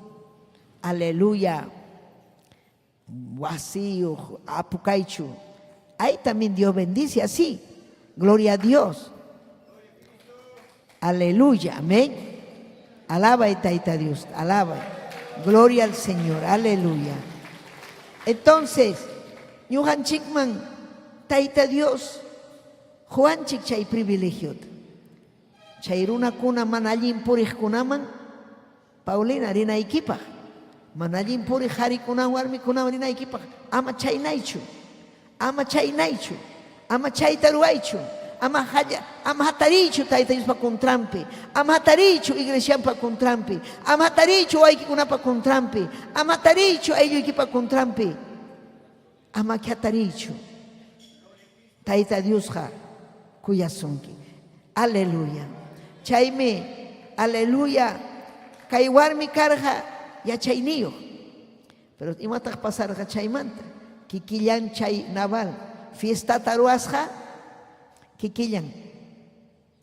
Aleluya. Vacío, apukaichu. Ahí también Dios bendice así. Gloria a Dios. Aleluya. Amén. Alaba y taita Dios. Alaba. Gloria al Señor. Aleluya. Entonces, Ñuhan Chikman, taita Dios, Juan Chik chay privilegio. Chayruna kuna manallin purij kunaman, Paulina rina ikipa. Manallin purij hari kunan warmi kunaman rina ikipa. Ama chay naichu. Ama chay naichu. Ama chay taruaichu. Ama hatarichu taita Dios pa contrampe. Ama hatarichu iglesia pa contrampe. Ama hatarichu aiki kuna pa contrampe. Ama hatarichu ayo iki pa contrampe. Ama hatarichu. Taita Dios ha kuyasonki. Aleluya. Chayme, aleluya. Kaywarmi karja ya chayniyo. Pero imatak pasarja chaymanta. Kikillan chay naval. Fiesta taruasja. Kikillan.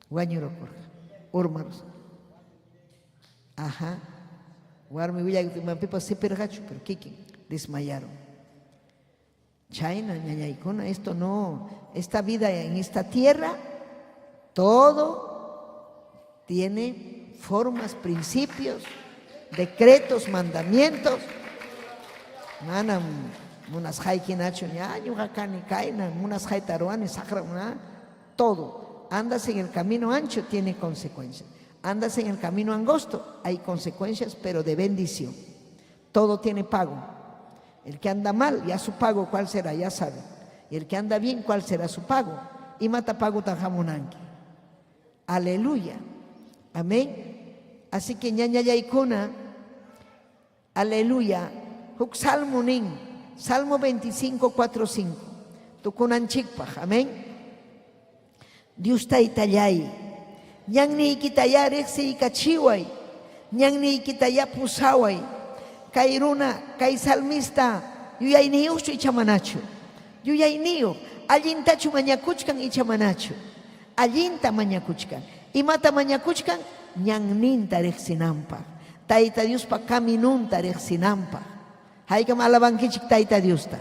Guañurokurja. Urmaros. Ajá. Warmi villampipa sepergachu, pero kikin. Desmayaron. Chayna, ñañaykuna, esto no. Esta vida en esta tierra, todo tiene formas, principios, decretos, mandamientos. Manam munas haikinacho ña ñuqakani kaina, munas haitaruani sakra, todo. Andas en el camino ancho, tiene consecuencias. Andas en el camino angosto, hay consecuencias, pero de bendición. Todo tiene pago. El que anda mal, ya su pago, ¿cuál será? Ya sabe. Y el que anda bien, ¿cuál será su pago? Y mata pago tajamunanki. Aleluya. Amén. Así que ñaña yaikuna, aleluya. Huk salmo nin, Salmo 25, 4, 5. Tukunan chikpaj. Amén. Dios taitayay. Ñan ni ikitaya reksi ikachiway. Ñan ni ikitaya pusaway. Kay runa, kay salmista, yuyay niyo ichamanacho. Yuyay niyo, allintachu mañakuchkan ichamanacho. Allinta mañakuchkan. Imata mañakuchkan, ñan ninta rexinampa. Taita Dios pa caminunta rexinampa. Haykam alabankichik taita Dios ta.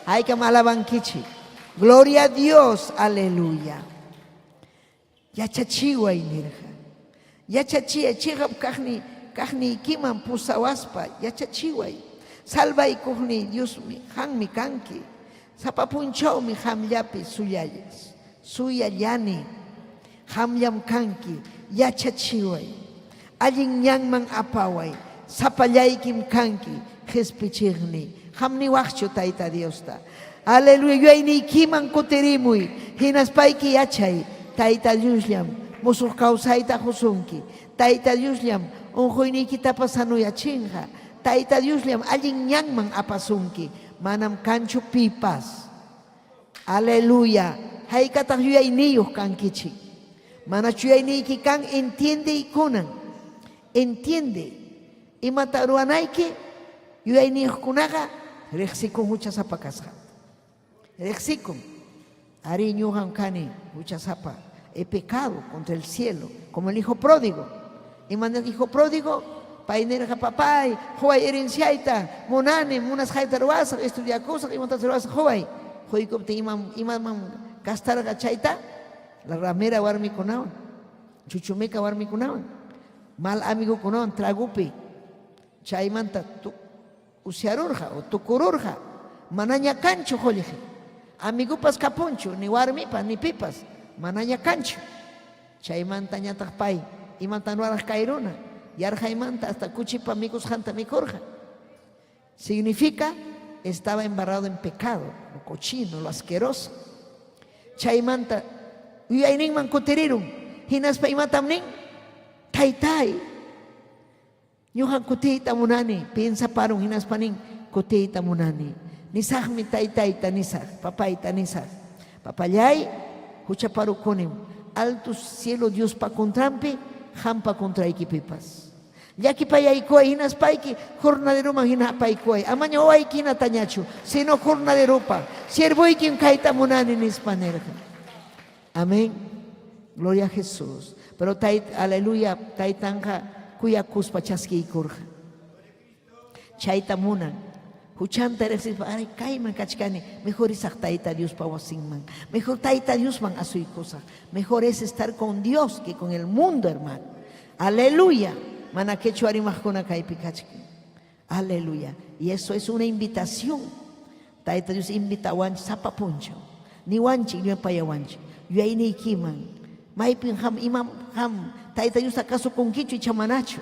Haykam alabankichik. Gloria a Dios, aleluya. Yachachiway nirja. Yachachiya chigap kahni ikiman pusawaspa yachachiway. Salvay kuhni Dios mi hanmi kanki. Sapapunchaw mi hamllapi suyayas. Suyallani. Hamllam kanki yachachiway. Allin ñanman apaway. Sapallaykim kanki jespichigni. Hamni waqchu taita Diosta. Aleluya. Yuayni ikiman kutirimuy. Hinaspayki yachay. Taita Dioslam. Musuq kawsayta husunki. Taita Dioslam. Unquyniykita pasanuyachinqa. Taita Dioslam allin ñanman apasunki. Manam kanchu pipas. Aleluya. Haykataq yuyayniyuq kankichik. Manachu yuyayniyki kan entiende ikunan. Entiende. Imata ruwanayki yuyayniyuqkunaqa riqsikun huchasapakasqa. Riqsikun. Ari ñuqan kani huchasapa. He pecado contra el cielo, como el hijo pródigo. Y manda el hijo pródigo, painerja papay, joay herenciaita, monane, munas haitaruasa, estudia cosas, y montas ruasa, joay. Joycopte imam gastarga chaita, la ramera warmi kunawan, chuchumeca warmi kunawan, mal amigo kunawan, tragupi, chaimanta, usiarurja o tukururja, manaña cancho, joleje, amigo pas caponcho, ni warmipa, ni pipas. Manaña cancho. chaymanta ñataq pay imanta ruaraq kayruna yarjaymanta hasta kuchipa mikusqanta mikurqa. Significa estaba embarrado en pecado, lo cochino, lo asqueroso. Chaymanta uyayninman kutirirun hinaspa imatam nin taytay ñuqan kutiyta munani pensaparun hinaspa nin kutiyta munani nisaqmi taytayta nisaq papayta nisaq papallay huchaparukunim alto cielo Dios pa contrampi hampa contraykipipas llakipayaykuay hinaspayki jornaderoman hinapaykuay amaña waykina tañachu sino jornaderopa siervoykim kayta munani nispa nirqa. Amén, gloria a Jesús. Pero aleluya taytanja kuyakuspa chaskiykurqa chayta munan huchanta riqsispa ay kayman kachkani mejor isaq tayta Diospa wasinman mejor tayta Diosman asuykusaq. Mejor es estar con Dios que con el mundo, hermano. Aleluya. Mana quechua rimaqkuna kaypi kachkan. Aleluya. Y eso es una invitación. Tayta Dios invita wanchi sapa puncho ni wanchi ni payawanchi yuyaynikiman maypin imam tayta Dios acaso conquicho y chamanacho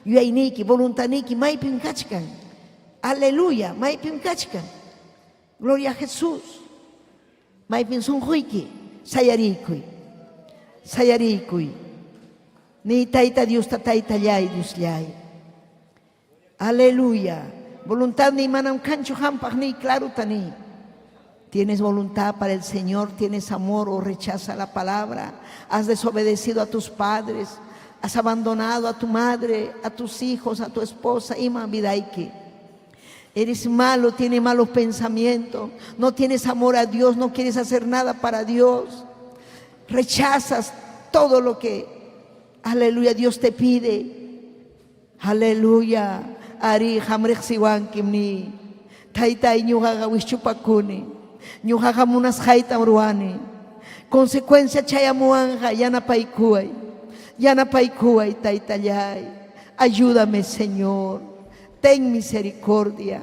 yuyayniki voluntaniki maypin kachkan. Aleluya, maypin kachkan. Gloria a Jesús. Maypin sunquyki sayarikuy ni tayta Dios tayta llay Dios llay. Aleluya. Voluntad ni manam kanchu hampaq ni claro tani. ¿Tienes voluntad para el Señor? ¿Tienes amor o rechaza la palabra? ¿Has desobedecido a tus padres? ¿Has abandonado a tu madre, a tus hijos, a tu esposa? Ima vidaiki. Eres malo, tienes malos pensamientos, no tienes amor a Dios, no quieres hacer nada para Dios. Rechazas todo lo que, aleluya, Dios te pide. Aleluya. Ari hamrek siwankimni. Taytay ñuqaqa wischupakuni. Ñuqaqa munasqaytam ruwani. Consecuencia chayamuanja yanapaykuway taytallay. Ayúdame, Señor. Ten misericordia.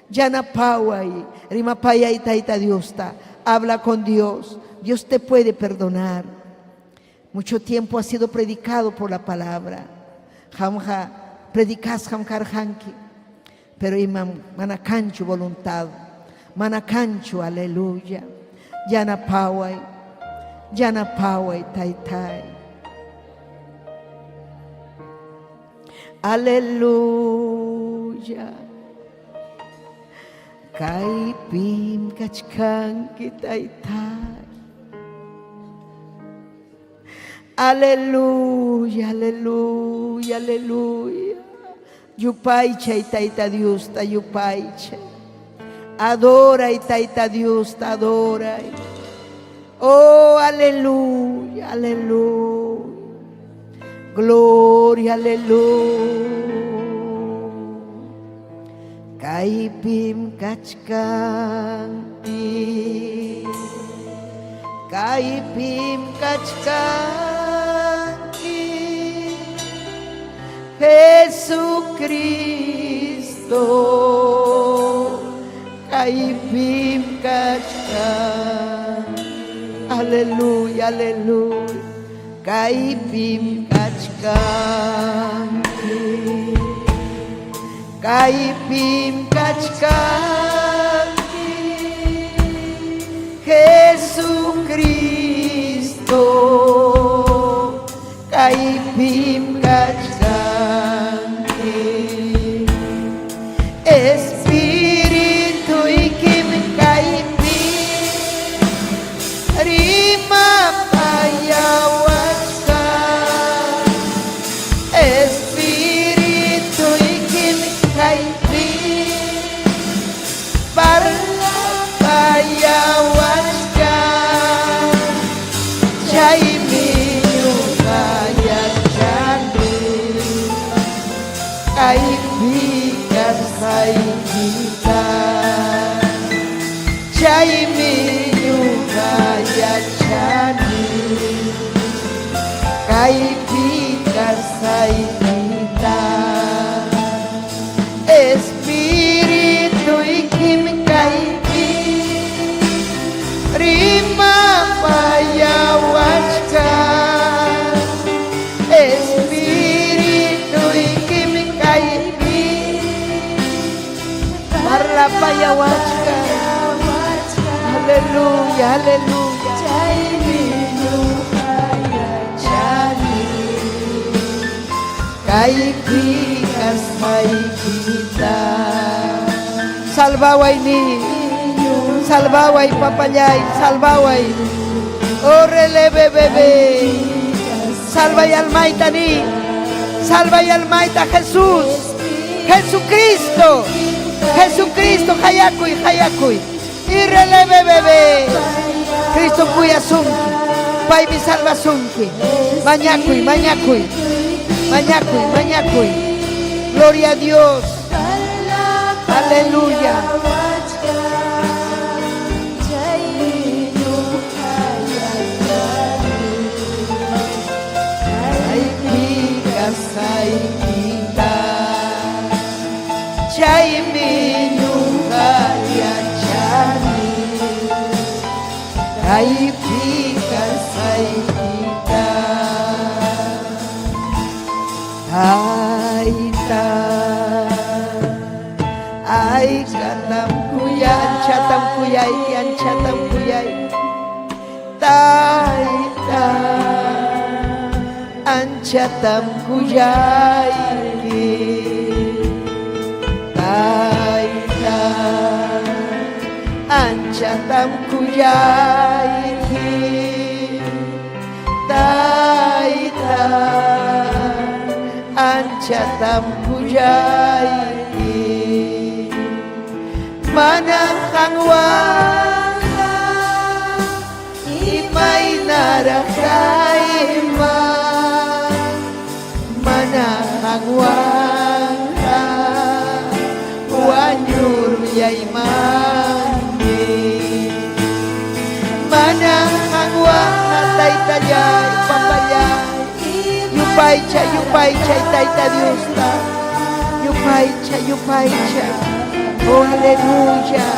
Yanapaway. Rimapayay tayta Diosta. Habla con Dios. Dios te puede perdonar. Mucho tiempo ha sido predicado por la palabra. Hamja predicas hamkarhanki. Pero imam manakanchu voluntad. Manakanchu, aleluya. Yanapaway taytay. Aleluya. Kaypim kachkanki taytay. Aleluya, aleluya, aleluya. Yupaychay tayta Dios ta yupaychay. Adora y tayta Dios ta adora. Oh, aleluya, aleluya. Gloria, aleluya. Kaypim kachkanki. Kaypim kachkanki. Jesucristo. Kaypim kachkan. Aleluya, aleluya. Kaypim kachkanki. Kaypim kachkanki. Jesucristo. Kaypim kachkanki. Espíritu y kim kaypim rima payawachka. Espíritu y kim kaypim parla payawachka. Chaymi yukayachani kaypikas kaykita. Chaymi yukayachani kaypikas kaykita. Espíritu y kim kaypim rima payawachka. yapayawachka. Aleluya, aleluya. Kaibigan may kita. Salbaway ni, salbaway papayay, salbaway. Orele bebé. Salva y almaita ni, salva y almaita Jesús, Jesucristo, Jesucristo, hayakuy, hayakuy. Irele bebé. Cristo cuya sunki, Pai mi salva sunki. Mañacuy, mañacuy. Mañacuy, mañacuy. Gloria a Dios. Aleluya. Ay, pigas, ay, kita. Chay minyuka ya chani. Ay, pigas, ay, kita. Ay katam kuyay, chatam kuyay, yan chatam kuyay. Taita, an chatam kuyay. Taita, an chatam kuyay. Taita, anchatam kuyay. Manang wala imay narakayma. Manang wala wanyur yay mandi. Manang wala taytayay papayay. Yupay chay taita Dios ta. Yupay chay. Oh, aleluya.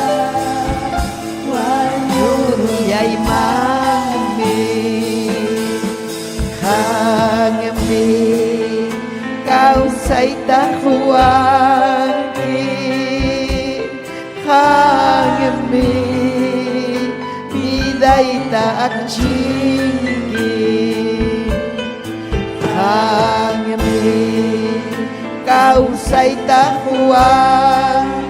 Aleluya, mami. Hangami, kau say tahuangi. Hangami, biday taat chingi. Hangami, kau say tahuangi.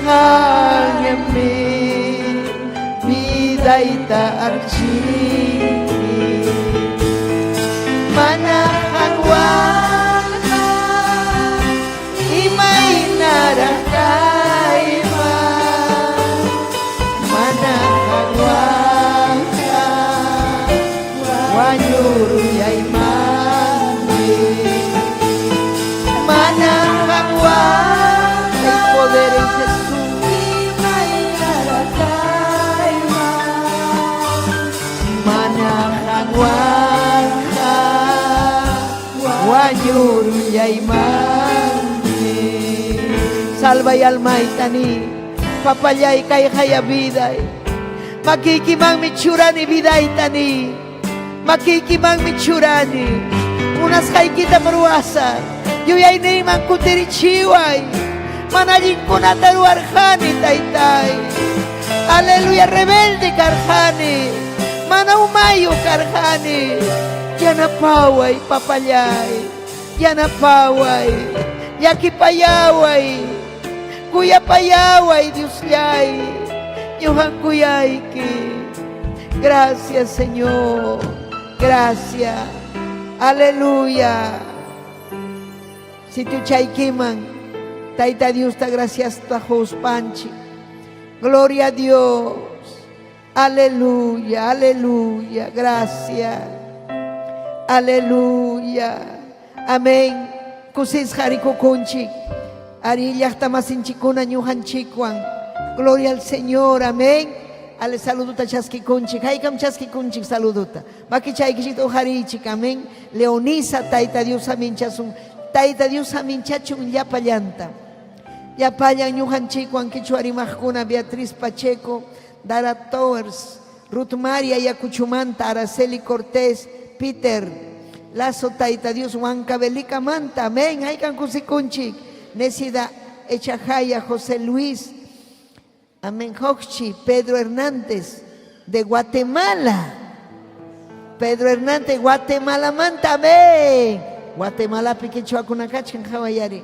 Hangami, biday taat chingi. Manang wala imay narakayma. Manang wala wanyur yay mami. Manang wala ay poder en Jesús. Imay narakayma. Manang wala wanyur yay mami. Salva y alma itani, papayay kay hayabiday. Makikimang michurani biday tani. Makikimang michurani. Unas kay kita meruasa. Yuyay naimang kutirichiway. Manalin ko na taruarjani taytay. Aleluya, rebelde karjani. Manaumayo karjani. Yanapaway papayay. Yanapaway. Yakipayaway. Kuya payaway Dios yay. Yuhan kuyay ki. Gracias Señor. Gracias. Aleluya. Si tu chaykiman, taita Dios ta gracias tajos panchi. Gloria a Dios. Aleluya, aleluya. Gracias. Aleluya. Amén. Kusis hariko kunchik. Arillach tamasinchikuna ñuhan chikwan. Gloria al Señor. Amén. Ale saluduta chaski kunchik. Haikam chaski kunchik saluduta. Maki chaykishito harichik. Amén. Leonisa taita Dios aminchasun. Taita Dios aminchachun yapallanta. Yapallan ñuhan chikwan kichuarimajkuna Beatriz Pacheco, Dara Towers, Ruth Maria Yacuchumanta, Araceli Cortés, Peter Lazo taita Dios Huancabelica Manta. Amén. Haikan kusikunchik. Nesida Echajaya, José Luis, amén, Hoxchi, Pedro Hernández, de Guatemala. Pedro Hernández, Guatemala, manta, amén. Guatemala, Piquechua, Cunacachan, Hawayari.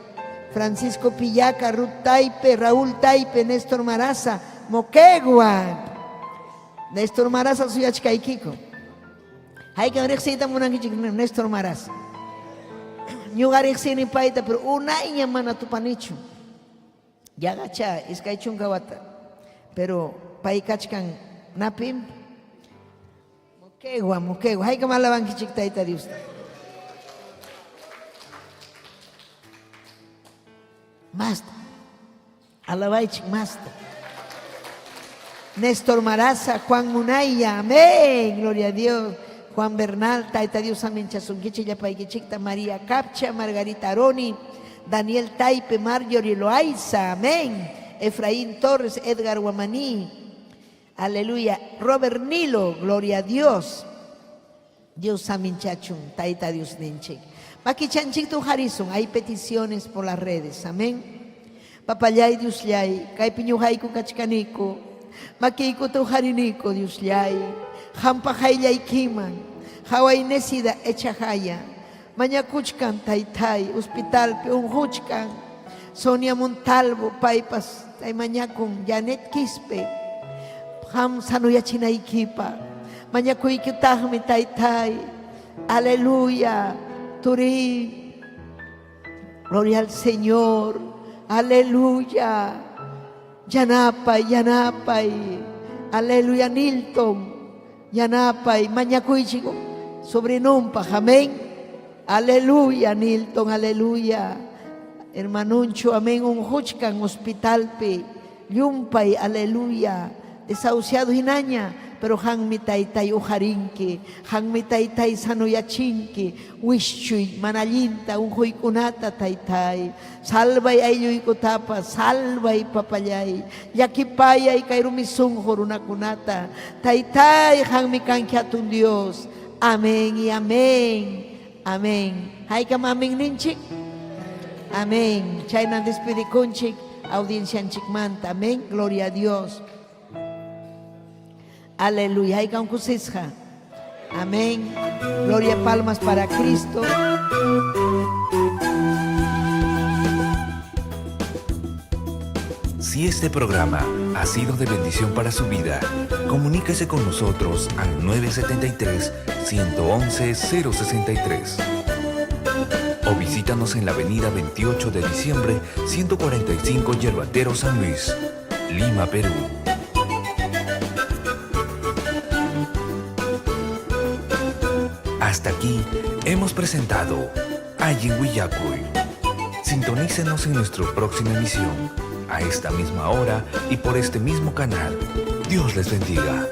Francisco Pillaca, Ruth Taipe, Raúl Taipe, Néstor Maraza, Moquegua. Néstor Maraza, Suyachka y Kiko. Hay que ver si estamos en Néstor Maraza. Ñugarexini paita, pero una iña mana tu panicho. Ya gacha, es que hay chungawata. Pero paikachkan napim. Moquegua, moquegua. Hay que malaban que chictaita de usted. Masta. Alabaichik masta. Néstor Maraza, Juan Munaya, amén, gloria a Dios. Juan Bernal, Taita Dios, amén, Chasunquiche, Yapaiquichicta, María Capcha, Margarita Aroni, Daniel Taipe, Marjorie Loaiza, amén. Efraín Torres, Edgar Guamaní, aleluya. Robert Nilo, gloria a Dios. Dios amén, Chachun, Taita Dios Nenche. Maki Chanchik tu Harrison, hay peticiones por las redes, amén. Papayay Dios Yay, Kaipiñu Haiku Kachkaniko, Makiko tu Hariniko Dios Yay. Hampa Hailay Kiman, Hawaii Nesida Echajaya, Mañacuchcan Taitai, Hospital Peunjuchcan, Sonia Montalvo, Paipas, Taimañacun, Janet Quispe, Ham Sanuyachina Iquipa, Mañacuiquitahmi Taitai, aleluya, Turí, gloria al Señor, aleluya, Yanapay, Yanapay, aleluya, Nilton. Yanapay, Mañacuichigo, sobrenompa, amén, aleluya, Nilton, aleluya, hermanuncho, amén, un huchcan, hospitalpe, yumpay, aleluya, desahuciado hinaña, pero han mi taitai ujarinque, han mi taitai sanoyachinque, wischuy, manallinta, un huikunata taitai, salvay ayuykutapa, salvay papayay, yakipaya y kairumisung horunakunata, taitai han mi kankiatun Dios, amén y amén, amén. Haikam amén ninchik, amén. Chaynan despedikunchik, audiencia manta, amén, gloria a Dios. Aleluya, hay que kusisja. Amén. Gloria, palmas para Cristo. Si este programa ha sido de bendición para su vida, comuníquese con nosotros al 973-111-063 o visítanos en la avenida 28 de diciembre, 145 Yerbatero, San Luis, Lima, Perú. Hasta aquí hemos presentado Ayin Willacuy. Sintonícenos en nuestra próxima emisión, a esta misma hora y por este mismo canal. Dios les bendiga.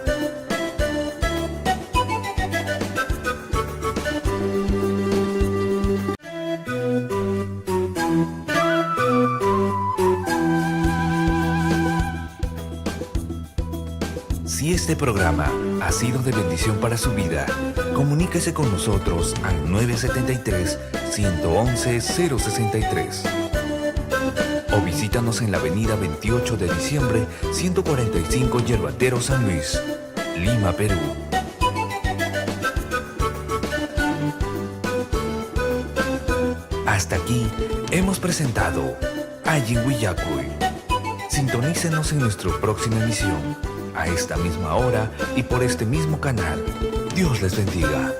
Si este programa ha sido de bendición para su vida, comuníquese con nosotros al 973-111-063 o visítanos en la avenida 28 de diciembre, 145 Yerbatero, San Luis, Lima, Perú. Hasta aquí hemos presentado Ayin Willacuy. Sintonícenos en nuestra próxima emisión, a esta misma hora y por este mismo canal. Dios les bendiga.